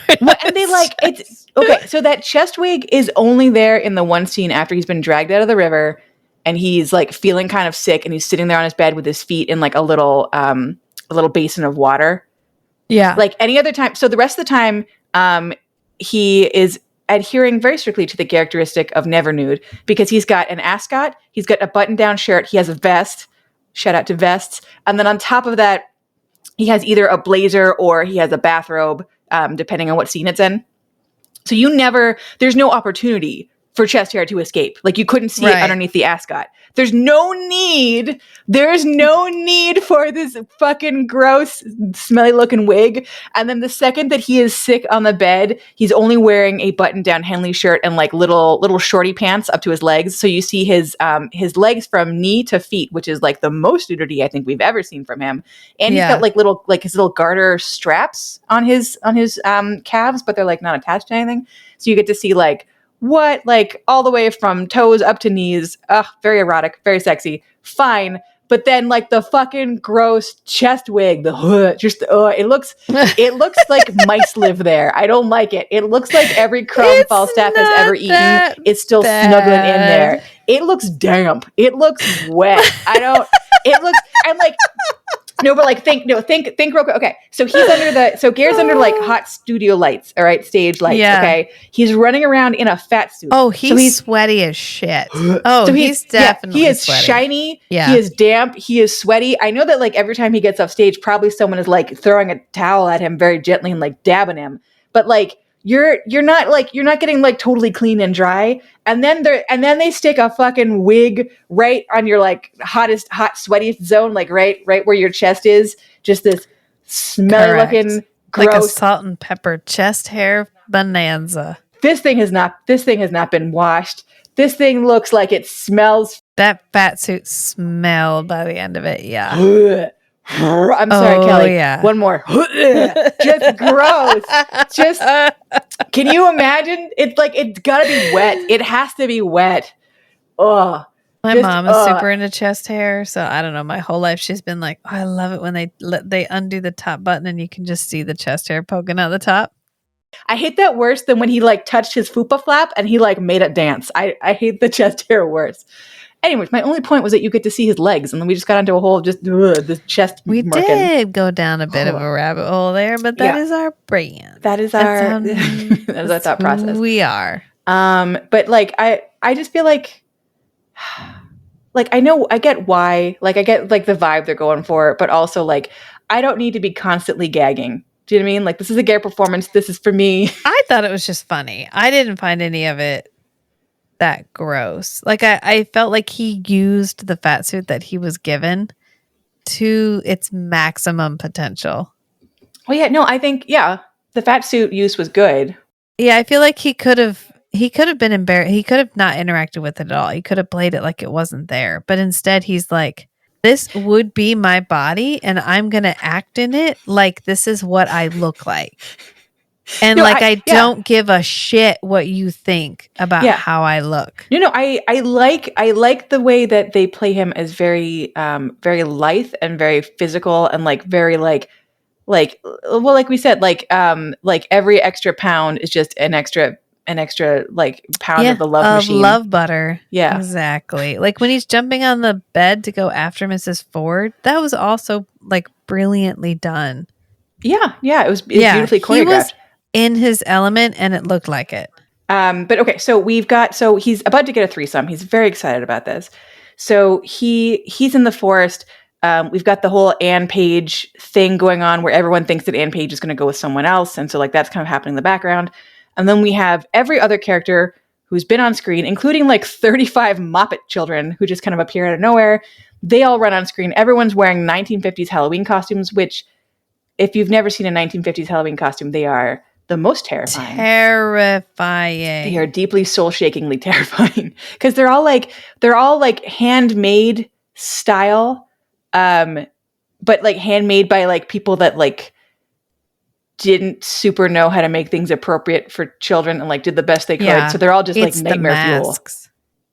and they like, it's okay. So that chest wig is only there in the one scene after he's been dragged out of the river and he's like feeling kind of sick and he's sitting there on his bed with his feet in like a little basin of water. Yeah. Like any other time. So the rest of the time, he is adhering very strictly to the characteristic of never nude because he's got an ascot, he's got a button-down shirt, he has a vest, shout out to vests, and then on top of that, he has either a blazer or he has a bathrobe, depending on what scene it's in. So there's no opportunity for chest hair to escape. Like you couldn't see it underneath the ascot. There's no need for this fucking gross, smelly looking wig. And then the second that he is sick on the bed, he's only wearing a button-down Henley shirt and like little shorty pants up to his legs. So you see his legs from knee to feet, which is like the most nudity I think we've ever seen from him. And he's got his little garter straps on his calves, but they're like not attached to anything. So you get to see like what? Like all the way from toes up to knees. Ugh, very erotic, very sexy. Fine. But then like the fucking gross chest wig, it looks like mice live there. I don't like it. It looks like every crumb Falstaff has ever eaten is still snuggling in there. It looks damp. It looks wet. And like, no, but like think real quick. Okay. So Ger's under like hot studio lights, all right, stage lights. Yeah. Okay. He's running around in a fat suit. Oh, he's sweaty as shit. Oh, so he's definitely he is sweaty. Shiny. Yeah. He is damp. He is sweaty. I know that like every time he gets off stage, probably someone is like throwing a towel at him very gently and like dabbing him. But like you're not getting like totally clean and dry. And then they stick a fucking wig right on your like hot sweatiest zone, like right where your chest is. Just this smelly looking gross, like a salt and pepper chest hair bonanza. This thing has not been washed. This thing looks like it smells. That fat suit smelled by the end of it. Yeah. I'm sorry, Kelly. Yeah. One more. Just gross. Just can you imagine? It's like it's gotta be wet. It has to be wet. Oh. My mom is super into chest hair, so I don't know. My whole life, she's been like, "Oh, I love it when they undo the top button and you can just see the chest hair poking out the top." I hate that worse than when he like touched his fupa flap and he like made it dance. I hate the chest hair worse. Anyways, my only point was that you get to see his legs, and then we just got into a whole the chest. We did go down a bit of a rabbit hole there, but that is our brand. That is our thought process. We are. But like I just feel like I get why, like I get like the vibe they're going for, but also like I don't need to be constantly gagging. Do you know what I mean? Like this is a Ger performance. This is for me. I thought it was just funny. I didn't find any of it that gross. Like I felt like he used the fat suit that he was given to its maximum potential. Well, yeah, no, I think the fat suit use was good. Yeah, I feel like he could have been embarrassed. He could have not interacted with it at all. He could have played it like it wasn't there. But instead he's like, this would be my body and I'm going to act in it like this is what I look like. And no, I don't give a shit what you think about how I look. No, I like the way that they play him as very very lithe and very physical and like very like we said like every extra pound is just an extra like pound of the love machine. Love butter. Yeah. Exactly. Like when he's jumping on the bed to go after Mrs. Ford, that was also like brilliantly done. Yeah. It was beautifully choreographed. He was in his element and it looked like it. But okay, so he's about to get a threesome. He's very excited about this. So he's in the forest. We've got the whole Anne Page thing going on where everyone thinks that Anne Page is going to go with someone else. And so like that's kind of happening in the background. And then we have every other character who's been on screen, including like 35 Moppet children who just kind of appear out of nowhere. They all run on screen. Everyone's wearing 1950s Halloween costumes, which if you've never seen a 1950s Halloween costume, they are the most terrifying. Terrifying. They are deeply soul-shakingly terrifying because they're all like handmade style, but like handmade by like people that like didn't super know how to make things appropriate for children and like did the best they could. Yeah. So they're all just like nightmare fuel.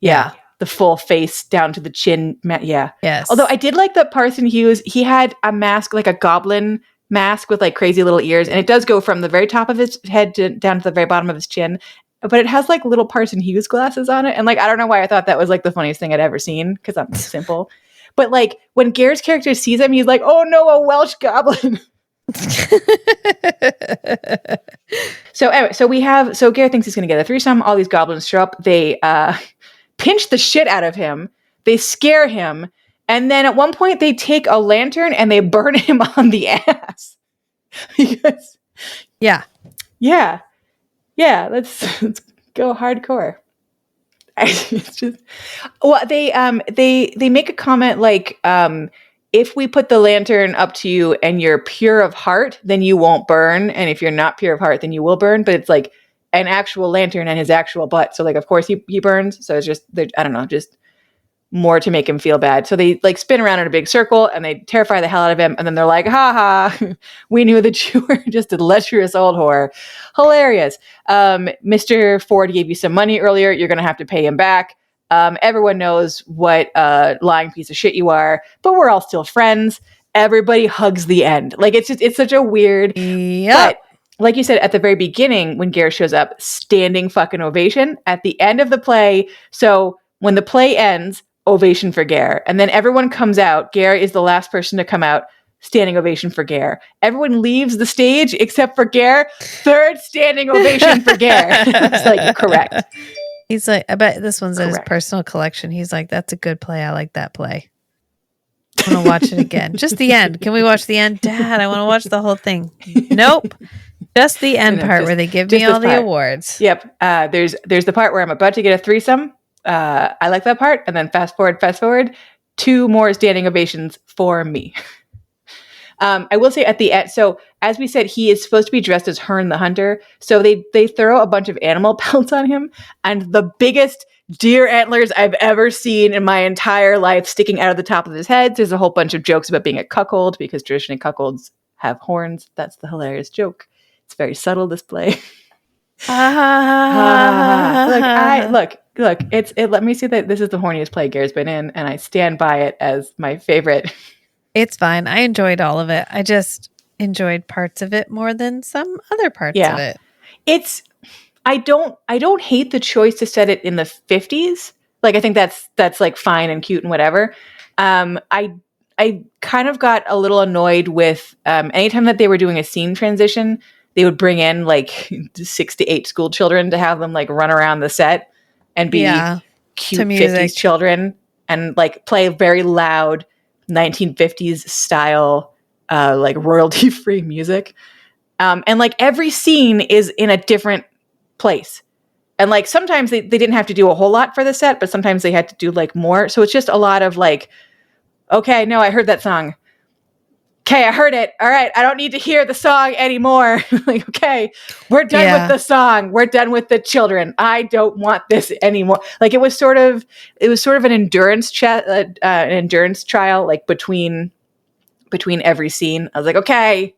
Yeah. The full face down to the chin. Yeah. Yes. Although I did like that Parson Hughes, he had a mask, like a goblin mask with like crazy little ears. And it does go from the very top of his head down to the very bottom of his chin. But it has like little Parson Hughes glasses on it. And like, I don't know why I thought that was like the funniest thing I'd ever seen because I'm simple. But like when Ger's character sees him, he's like, oh no, a Welsh goblin. So anyway, so Ger thinks he's going to get a threesome. All these goblins show up. They pinch the shit out of him. They scare him. And then at one point they take a lantern and they burn him on the ass. Because, yeah. Let's go hardcore. It's just, well, they make a comment like, if we put the lantern up to you and you're pure of heart, then you won't burn. And if you're not pure of heart, then you will burn. But it's like an actual lantern and his actual butt. So like, of course he burns. So it's just, I don't know, just more to make him feel bad. So they like spin around in a big circle and they terrify the hell out of him. And then they're like, ha ha, we knew that you were just a lecherous old whore. Hilarious. Mr. Ford gave you some money earlier. You're going to have to pay him back. Everyone knows what a lying piece of shit you are, but we're all still friends. Everybody hugs the end. Like it's such a weird, but like you said, at the very beginning, when Ger shows up, standing fucking ovation at the end of the play. So when the play ends, ovation for Ger. And then everyone comes out. Ger is the last person to come out. Standing ovation for Ger. Everyone leaves the stage except for Ger. Third standing ovation for Ger. It's like, correct. He's like, I bet this one's in his Correct. personal collection. He's like, that's a good play. I like that play. I want to watch it again. Just the end. Can we watch the end? Dad, I want to watch the whole thing. Nope. Just the end part where they give me all the awards. Yep. There's the part where I'm about to get a threesome. I like that part. And then fast forward. 2 more standing ovations for me. I will say at the end, so as we said, he is supposed to be dressed as Herne the Hunter. So they throw a bunch of animal pelts on him, and the biggest deer antlers I've ever seen in my entire life sticking out of the top of his head. There's a whole bunch of jokes about being a cuckold because traditionally cuckolds have horns. That's the hilarious joke. It's very subtle display. Look, let me see that this is the horniest play Ger's been in, and I stand by it as my favorite. It's fine. I enjoyed all of it. I just enjoyed parts of it more than some other parts of it. I don't hate the choice to set it in the 50s. Like, I think that's like fine and cute and whatever. I kind of got a little annoyed with anytime that they were doing a scene transition, they would bring in like 6 to 8 school children to have them like run around the set and be cute 50s children and like play very loud 1950s style like royalty free music. And like every scene is in a different place. And like sometimes they didn't have to do a whole lot for the set, but sometimes they had to do like more. So it's just a lot of like, okay, no, I heard that song. Okay, I heard it. All right, I don't need to hear the song anymore. Like, okay, we're done with the song. We're done with the children. I don't want this anymore. Like it was sort of an endurance trial, like between every scene. I was like, okay,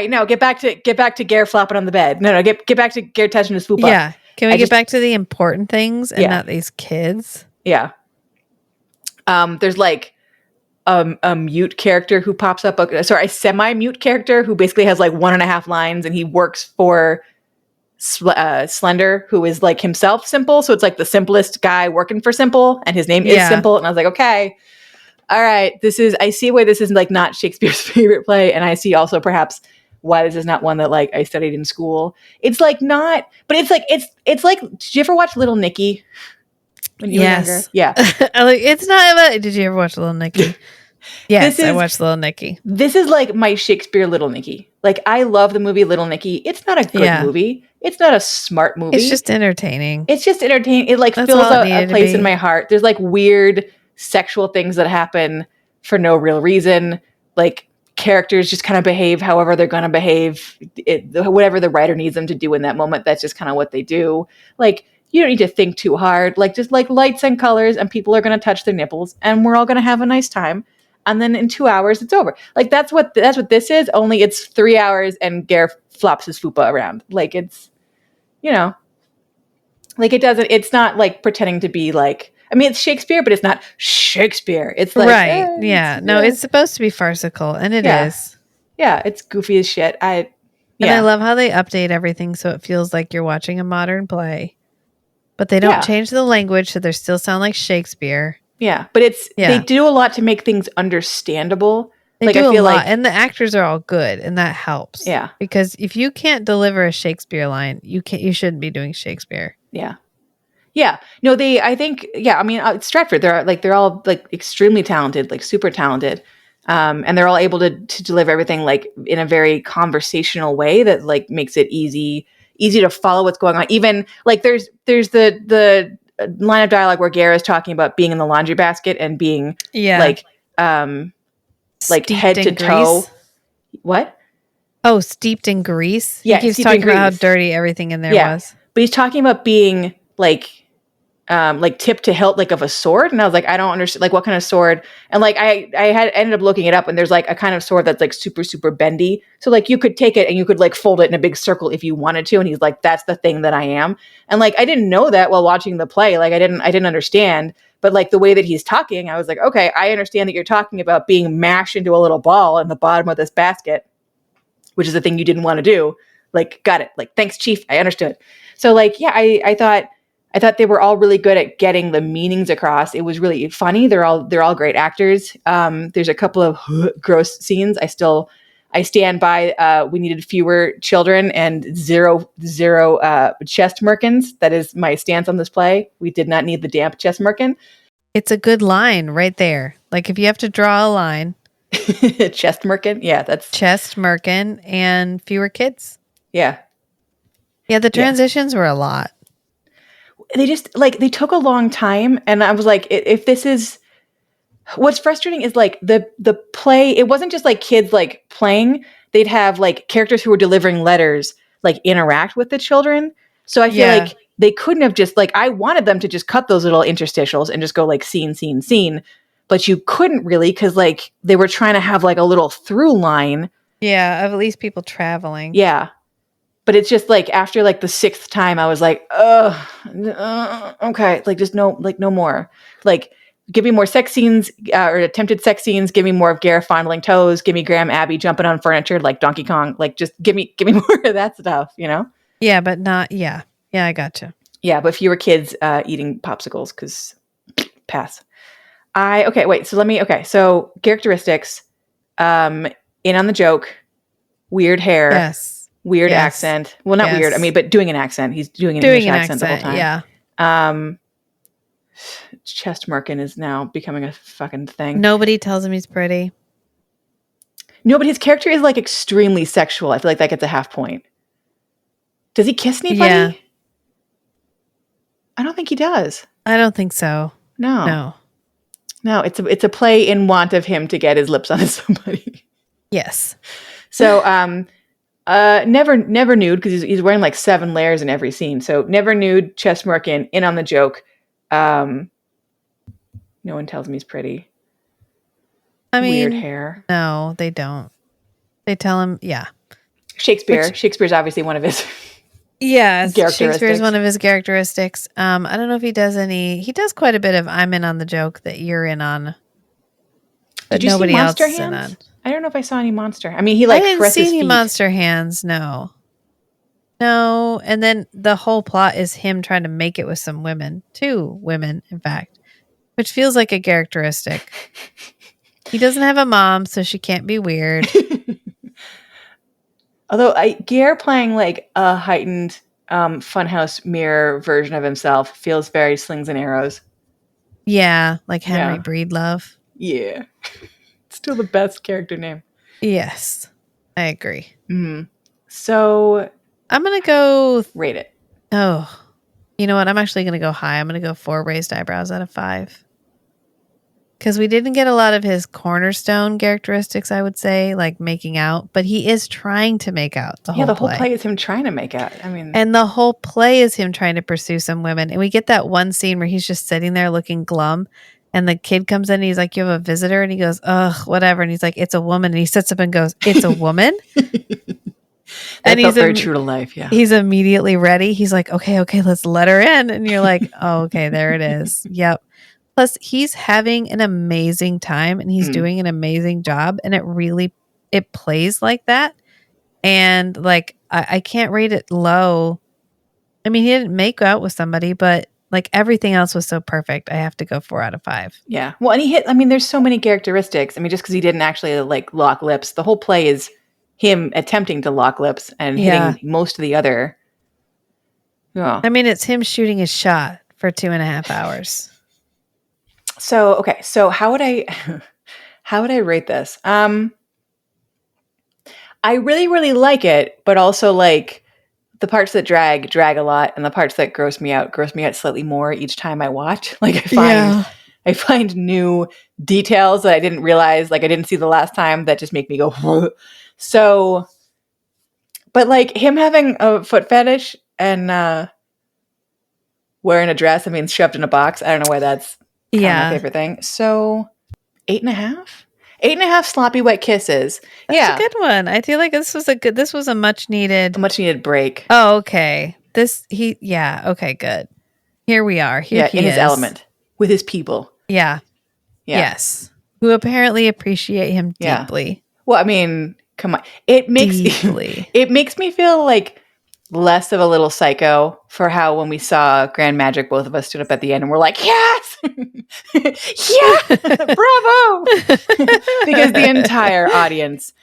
no, get back to Ger flopping on the bed. No, get back to Ger touching his fupa. Yeah, can we get back to the important things and not these kids? Yeah. There's like a mute character who pops up. A semi-mute character who basically has like 1.5 lines, and he works for Slender, who is like himself Simple. So it's like the simplest guy working for Simple, and his name is Simple. And I was like, okay, all right, I see why this is like not Shakespeare's favorite play, and I see also perhaps why this is not one that like I studied in school. It's like not, but it's like. Did you ever watch Little Nicky? When you were younger? Yeah. It's not about. Did you ever watch Little Nicky? Yes, I watched Little Nicky. This is like my Shakespeare Little Nicky. Like, I love the movie Little Nicky. It's not a good movie. It's not a smart movie. It's just entertaining. It like fills out a place in my heart. There's like weird sexual things that happen for no real reason. Like, characters just kind of behave however they're going to behave. Whatever the writer needs them to do in that moment, that's just kind of what they do. Like, you don't need to think too hard. Like, just like lights and colors, and people are going to touch their nipples, and we're all going to have a nice time. And then in 2 hours, it's over. Like, that's what this is. Only it's 3 hours, and Ger flops his fupa around. Like, it's, like it doesn't. It's not like pretending to be like. I mean, it's Shakespeare, but it's not Shakespeare. It's like it's supposed to be farcical, and it is. Yeah, it's goofy as shit. And I love how they update everything so it feels like you're watching a modern play. But they don't change the language, so they still sound like Shakespeare. Yeah, but they do a lot to make things understandable. They do a lot, and the actors are all good, and that helps. Yeah, because if you can't deliver a Shakespeare line, you shouldn't be doing Shakespeare. Yeah, yeah. No, I think. I mean, Stratford. They're all like extremely talented, like super talented, and they're all able to deliver everything like in a very conversational way that like makes it easy to follow what's going on. Even like there's the line of dialogue where Ger is talking about being in the laundry basket and being like head to toe. What? Oh, steeped in grease. Yeah, he keeps talking about how dirty everything in there was. But he's talking about being like like tip to hilt like of a sword, and I was like, I don't understand, like what kind of sword. And like I had ended up looking it up, and there's like a kind of sword that's like super super bendy, so like you could take it and you could like fold it in a big circle if you wanted to. And he's like, that's the thing that I am. And like I didn't know that while watching the play, like I didn't understand, but like the way that he's talking, I was like, okay, I understand that you're talking about being mashed into a little ball in the bottom of this basket, which is the thing you didn't want to do. Like, got it. Like, thanks, Chief. I understood. So like, yeah, I thought they were all really good at getting the meanings across. It was really funny. They're all great actors. There's a couple of gross scenes. I stand by. We needed fewer children and zero chest merkins. That is my stance on this play. We did not need the damp chest merkin. It's a good line right there. Like if you have to draw a line, chest merkin. Yeah, that's chest merkin and fewer kids. Yeah. Yeah, the transitions were a lot. They just like they took a long time, and I was like, if this is what's frustrating is like the play, it wasn't just like kids like playing. They'd have like characters who were delivering letters like interact with the children. So I feel like they couldn't have just like, I wanted them to just cut those little interstitials and just go like scene, but you couldn't really, because like they were trying to have like a little through line. Yeah, of at least people traveling. Yeah. But it's just like after like the sixth time, I was like, okay, like just no more. Like, give me more sex scenes or attempted sex scenes. Give me more of Ger fondling toes. Give me Graham Abbey jumping on furniture like Donkey Kong. Like, just give me more of that stuff, you know? Yeah, but not. Yeah, I gotcha. Yeah, but fewer kids eating popsicles because pass. So characteristics. In on the joke. Weird hair. Yes. Weird accent. Well, not weird. I mean, but doing an accent. He's doing an English accent the whole time. Yeah. Chest merkin is now becoming a fucking thing. Nobody tells him he's pretty. No, but his character is like extremely sexual. I feel like that gets a half point. Does he kiss anybody? Yeah. I don't think he does. I don't think so. No. It's a play in want of him to get his lips on somebody. Yes. So, never nude, because he's wearing like 7 layers in every scene. So never nude, chest merkin, in on the joke. No one tells me he's pretty. I mean, weird hair. No, they don't. They tell him, yeah. Shakespeare's obviously one of his. Yeah, Shakespeare is one of his characteristics. I don't know if he does any. He does quite a bit of "I'm in on the joke" that you're in on. But did you nobody see Monster else is Hands? in on. I don't know if I saw any monster. I mean, he like I didn't presses see any feet. monster hands. No. And then the whole plot is him trying to make it with some women, 2 women, in fact, which feels like a characteristic. He doesn't have a mom, so she can't be weird. Although Ger playing like a heightened funhouse mirror version of himself feels very Slings and Arrows. Yeah, like Henry Breedlove. Yeah. Still the best character name. Yes, I agree. Mm-hmm. So I'm going to go... rate it. Oh, you know what? I'm actually going to go high. I'm going to go 4 raised eyebrows out of 5. Because we didn't get a lot of his cornerstone characteristics, I would say, like making out. But he is trying to make out the whole play is him trying to make out. I mean, and the whole play is him trying to pursue some women. And we get that one scene where he's just sitting there looking glum. And the kid comes in and he's like, you have a visitor? And he goes, ugh, whatever. And he's like, it's a woman. And he sits up and goes, it's a woman? And he's very true to life. Yeah. He's immediately ready. He's like, okay, let's let her in. And you're like, oh, okay, there it is. Yep. Plus, he's having an amazing time and he's doing an amazing job. And it plays like that. And like, I can't rate it low. I mean, he didn't make out with somebody, but like everything else was so perfect. I have to go 4 out of 5. Yeah. Well, and there's so many characteristics. I mean, just because he didn't actually like lock lips, the whole play is him attempting to lock lips and hitting most of the other. Yeah. I mean, it's him shooting his shot for 2.5 hours. So, okay. So how would I rate this? I really, really like it, but also like the parts that drag a lot, and the parts that gross me out slightly more each time I watch. Like I find new details that I didn't realize, like I didn't see the last time, that just make me go, whoa. So, but like him having a foot fetish and wearing a dress. I mean, shoved in a box. I don't know why that's kind of my favorite thing. So 8.5? 8.5 sloppy wet kisses. That's a good one. I feel like this was a much needed break. Oh, okay. Okay, good. Here we are. Here he in is. his element with his people. Yeah. Yes. Who apparently appreciate him deeply. Well, I mean, come on. It makes me feel like less of a little psycho for how when we saw Grand Magic, both of us stood up at the end and we're like, yes! Yeah! Bravo! Because the entire audience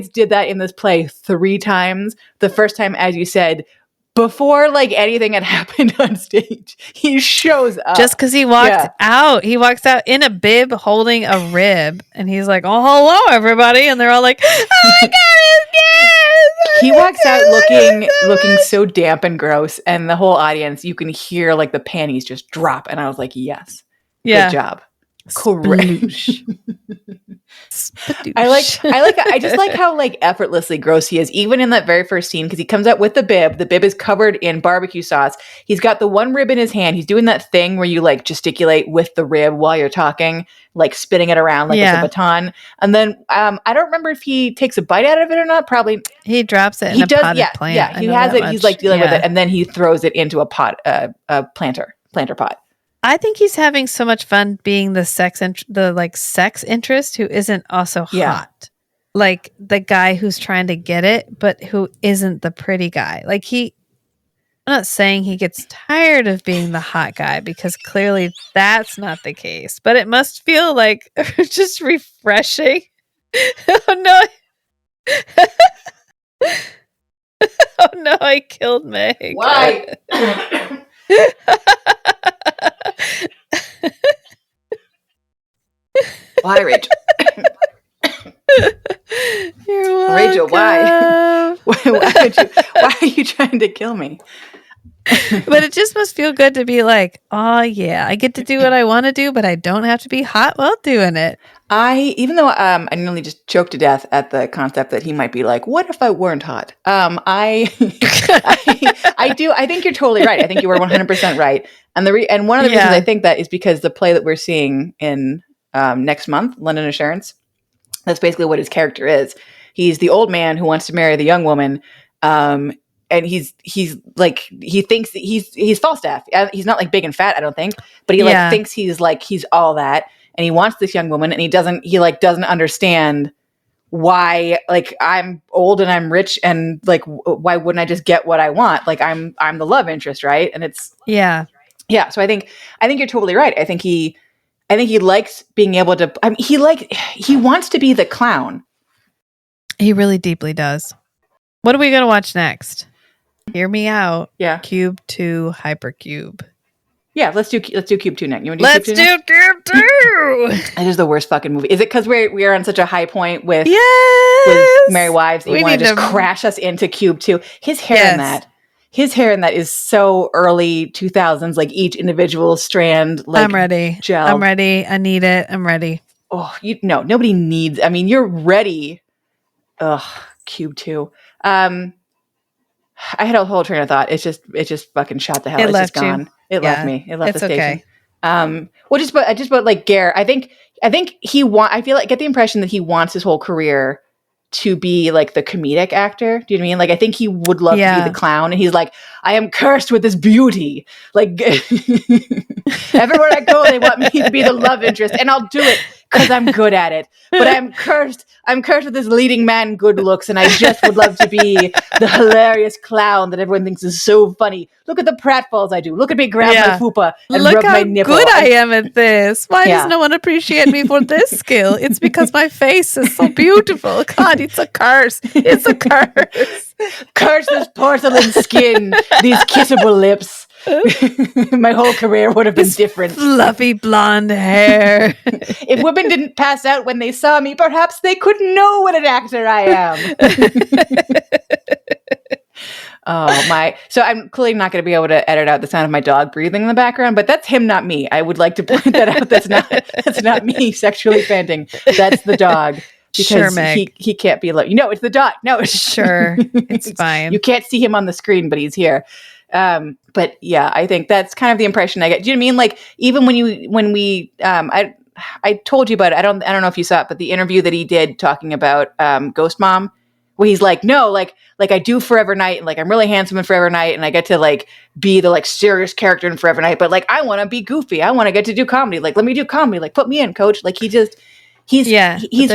did that in this play 3 times. The first time, as you said, before like anything had happened on stage, he shows up. Just because he walked out. He walks out in a bib holding a rib. And he's like, oh, hello, everybody. And they're all like, oh my God, it's Ger! He walks out looking so damp and gross. And the whole audience, you can hear like the panties just drop. And I was like, yes. Good job. Correct. I just like how like effortlessly gross he is, even in that very first scene, because he comes out with the bib. The bib is covered in barbecue sauce. He's got the one rib in his hand. He's doing that thing where you like gesticulate with the rib while you're talking, like spinning it around like it's a baton. And then I don't remember if he takes a bite out of it or not. Probably he drops it in a potted plant. Yeah, he has it. He's like dealing with it, and then he throws it into a pot, a planter pot. I think he's having so much fun being the sex interest who isn't also hot. Like the guy who's trying to get it, but who isn't the pretty guy. Like I'm not saying he gets tired of being the hot guy, because clearly that's not the case, but it must feel like just refreshing. Oh no. Oh no, I killed Meg. Why? Why, Rachel? You're welcome. Rachel, why? Why are you trying to kill me? But it just must feel good to be like, oh yeah, I get to do what I want to do, but I don't have to be hot while doing it. Even though I nearly just choked to death at the concept that he might be like, what if I weren't hot? I think you're totally right. I think you were 100% right. And one of the reasons I think that is because the play that we're seeing in next month, London Assurance, that's basically what his character is. He's the old man who wants to marry the young woman. And he's like, he thinks that he's Falstaff. He's not like big and fat, I don't think, but he like thinks he's all that. And he wants this young woman, and he doesn't understand why, like, I'm old and I'm rich, and like, why wouldn't I just get what I want? Like, I'm the love interest, right? And it's so I think you're totally right. I think he likes being able to. I mean, he wants to be the clown. He really deeply does. What are we gonna watch next? Hear me out. Yeah, Cube 2 Hypercube. Yeah, let's do Cube 2 next. You want to do Cube 2? Cube 2. It is the worst fucking movie. Is it because we are on such a high point with Merry Wives that you want to just crash us into Cube 2? His hair in that is so early 2000s, like each individual strand. Like, I'm ready. Gel. I'm ready. I need it. I'm ready. Oh, nobody needs. I mean, you're ready. Ugh, Cube 2. I had a whole train of thought. It just fucking shot the hell. It's just gone. It left me. It left the station. Okay. Just about like Ger. I think I get the impression that he wants his whole career to be like the comedic actor. Do you know what I mean? Like, I think he would love to be the clown, and he's like, I am cursed with this beauty. Like, everywhere I go, they want me to be the love interest, and I'll do it because I'm good at it. But I'm cursed with this leading man good looks, and I just would love to be the hilarious clown that everyone thinks is so funny. Look at the pratfalls I do. Look at me grab my fupa and rub my nipple. Look how good I am at this. Why does no one appreciate me for this skill? It's because my face is so beautiful. God, it's a curse. It's a curse. Curse this porcelain skin, these kissable lips. My whole career would have been different. Fluffy blonde hair. If women didn't pass out when they saw me, perhaps they could know what an actor I am. Oh my! So I'm clearly not going to be able to edit out the sound of my dog breathing in the background, but that's him, not me. I would like to point that out. That's not me sexually fanting. That's the dog. Because he can't be alone. It's the dog. No, sure, it's fine. You can't see him on the screen, but he's here. But yeah, I think that's kind of the impression I get. Do you know what I mean? Like even I told you about it. I don't know if you saw it, but the interview that he did talking about Ghost Mom, where he's like, no, like I do Forever Night, and like I'm really handsome in Forever Night, and I get to like be the like serious character in Forever Night, but like I want to be goofy. I want to get to do comedy. Like let me do comedy. Like put me in, coach. Like he's they're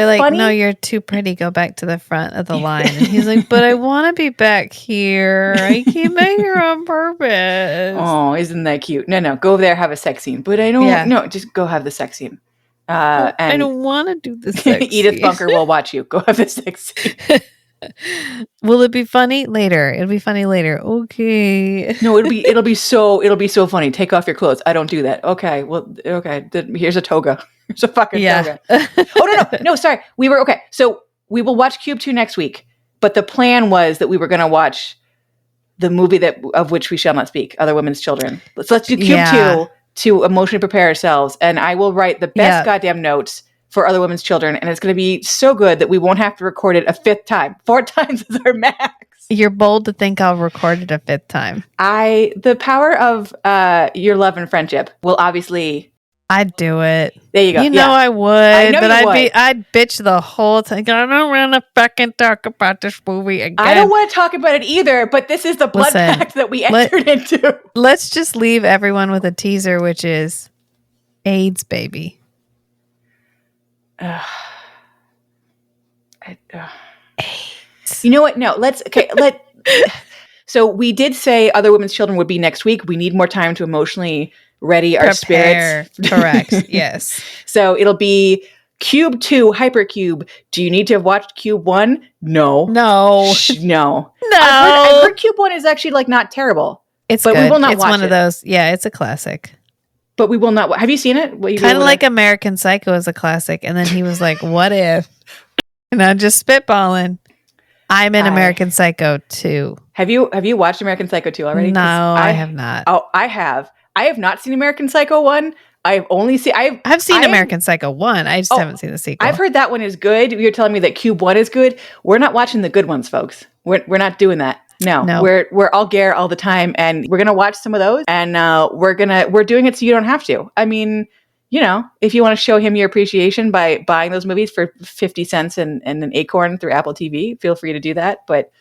like, funny. no, you're too pretty. Go back to the front of the line. And he's like, but I want to be back here. I came back here on purpose. Oh, isn't that cute? No, go over there, have a sex scene. But I don't. No, just go have the sex scene. And I don't want to do the sex Edith scene. Bunker will watch you. Go have the sex scene. Will it be funny later? It'll be funny later. Okay. No, it'll be so funny. Take off your clothes. I don't do that. Okay. Well, okay. Here's a toga. Here's a fucking toga. Oh no. Sorry. We were okay. So we will watch Cube 2 next week. But the plan was that we were going to watch the movie of which we shall not speak, Other Women's Children. Let's do Cube 2 to emotionally prepare ourselves, and I will write the best goddamn notes for Other Women's Children, and it's going to be so good that we won't have to record it a 5th time. 4 times is our max. You're bold to think I'll record it a 5th time. The power of your love and friendship will obviously... I'd do it. There you go. You know I would. I know but you I'd bitch the whole time. I don't want to fucking talk about this movie again. I don't want to talk about it either, but this is the blood pact that we entered into. Let's just leave everyone with a teaser, which is AIDS, baby. AIDS. You know what? No, so we did say Other Women's Children would be next week. We need more time to emotionally ready our spirits. Correct. Yes. So it'll be Cube 2, Hypercube. Do you need to have watched Cube 1? No. No. No. No. I've heard Cube 1 is actually like not terrible. It's but good. We will not it's watch one it. of those. Yeah, it's a classic. But we will not. Have you seen it? Kind of like American Psycho is a classic. And then he was like, what if? And I'm just spitballing. I'm in American Psycho 2. Have you watched American Psycho 2 already? No, I have not. Oh, I have. I have not seen American Psycho 1. I've seen American Psycho 1. I just haven't seen the sequel. I've heard that one is good. You're telling me that Cube 1 is good. We're not watching the good ones, folks. We're not doing that. No. We're all Ger all the time, and we're gonna watch some of those, and we're doing it so you don't have to. I mean, you know, if you want to show him your appreciation by buying those movies for 50 cents and an acorn through Apple TV, feel free to do that. But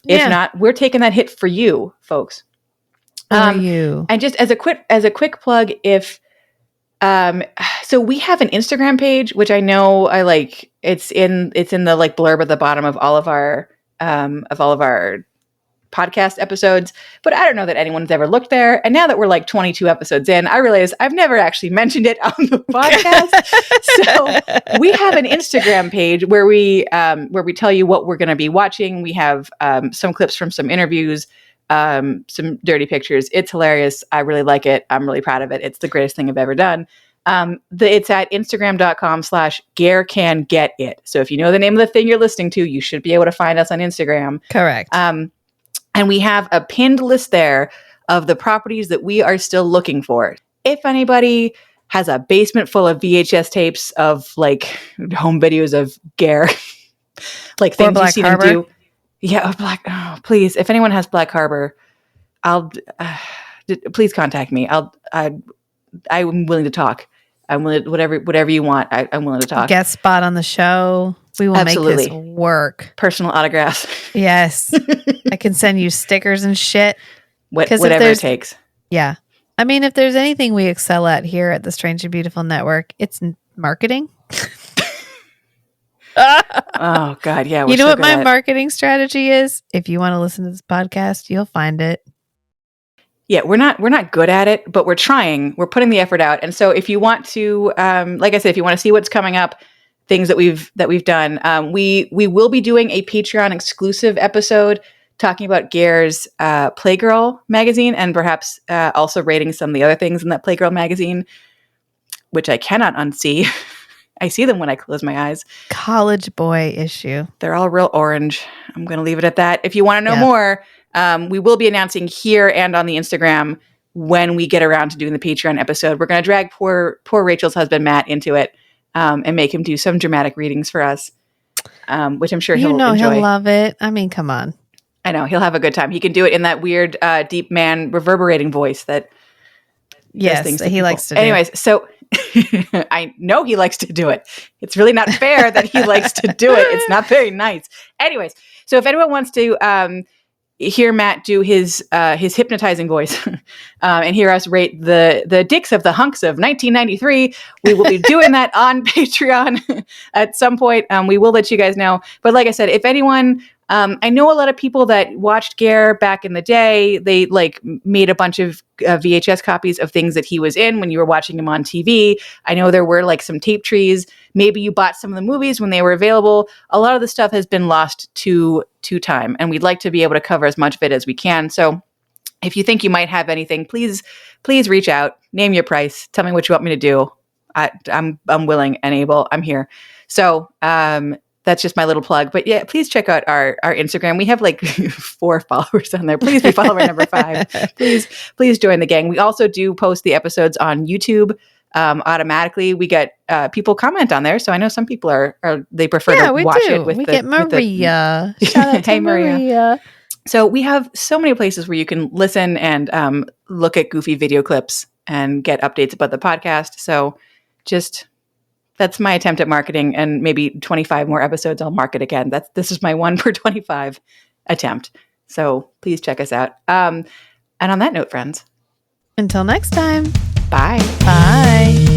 if not, we're taking that hit for you, folks. You. And just as a quick plug, if so we have an Instagram page, which I know I like. It's in the like blurb at the bottom of all of our podcast episodes, but I don't know that anyone's ever looked there. And now that we're like 22 episodes in, I realize I've never actually mentioned it on the podcast. So we have an Instagram page where we tell you what we're going to be watching. We have some clips from some interviews, some dirty pictures. It's hilarious. I really like it. I'm really proud of it. It's the greatest thing I've ever done. It's at Instagram.com/Ger Can Get It. So if you know the name of the thing you're listening to, you should be able to find us on Instagram. Correct. And we have a pinned list there of the properties that we are still looking for. If anybody has a basement full of VHS tapes of like home videos of Ger, like things you've seen him do. Yeah, oh, please. If anyone has Black Harbor, please contact me. I'm willing to talk. I'm willing, whatever you want. I'm willing to talk. Guest spot on the show. We will make this work. Personal autographs. Yes. I can send you stickers and shit. Whatever it takes. Yeah. I mean, if there's anything we excel at here at the Strange and Beautiful Network, it's marketing. Oh, God. Yeah. You know what my marketing strategy is? If you want to listen to this podcast, you'll find it. Yeah, we're not good at it, but we're trying. We're putting the effort out. And so if you want to, like I said, if you want to see what's coming up, things that we've done, we will be doing a Patreon exclusive episode talking about Ger's Playgirl magazine, and perhaps also rating some of the other things in that Playgirl magazine, which I cannot unsee. I see them when I close my eyes. College boy issue. They're all real orange. I'm going to leave it at that. If you want to know more, we will be announcing here and on the Instagram when we get around to doing the Patreon episode. We're going to drag poor Rachel's husband, Matt, into it and make him do some dramatic readings for us, which I'm sure he'll enjoy. He'll love it. I mean, come on. I know he'll have a good time. He can do it in that weird, deep man reverberating voice that does things that he likes to do. Anyways, so I know he likes to do it. It's really not fair that he likes to do it. It's not very nice. Anyways, so if anyone wants to hear Matt do his hypnotizing voice and hear us rate the dicks of the hunks of 1993, we will be doing that on Patreon at some point. We will let you guys know. But like I said, if anyone, I know a lot of people that watched Ger back in the day. They like made a bunch of VHS copies of things that he was in when you were watching him on TV. I know there were like some tape trees. Maybe you bought some of the movies when they were available. A lot of the stuff has been lost to time, and we'd like to be able to cover as much of it as we can. So if you think you might have anything, please reach out, name your price, tell me what you want me to do. I'm willing and able. I'm here. So that's just my little plug. But yeah, please check out our Instagram. We have like 4 followers on there. Please be follower number 5. Please join the gang. We also do post the episodes on YouTube automatically. We get people comment on there, so I know some people are they prefer to watch it with get Maria. Shout out to Hey, Maria. So we have so many places where you can listen and look at goofy video clips and get updates about the podcast. So that's my attempt at marketing, and maybe 25 more episodes I'll market again. This is my 1 per 25 attempt. So please check us out. And on that note, friends, until next time. Bye. Bye.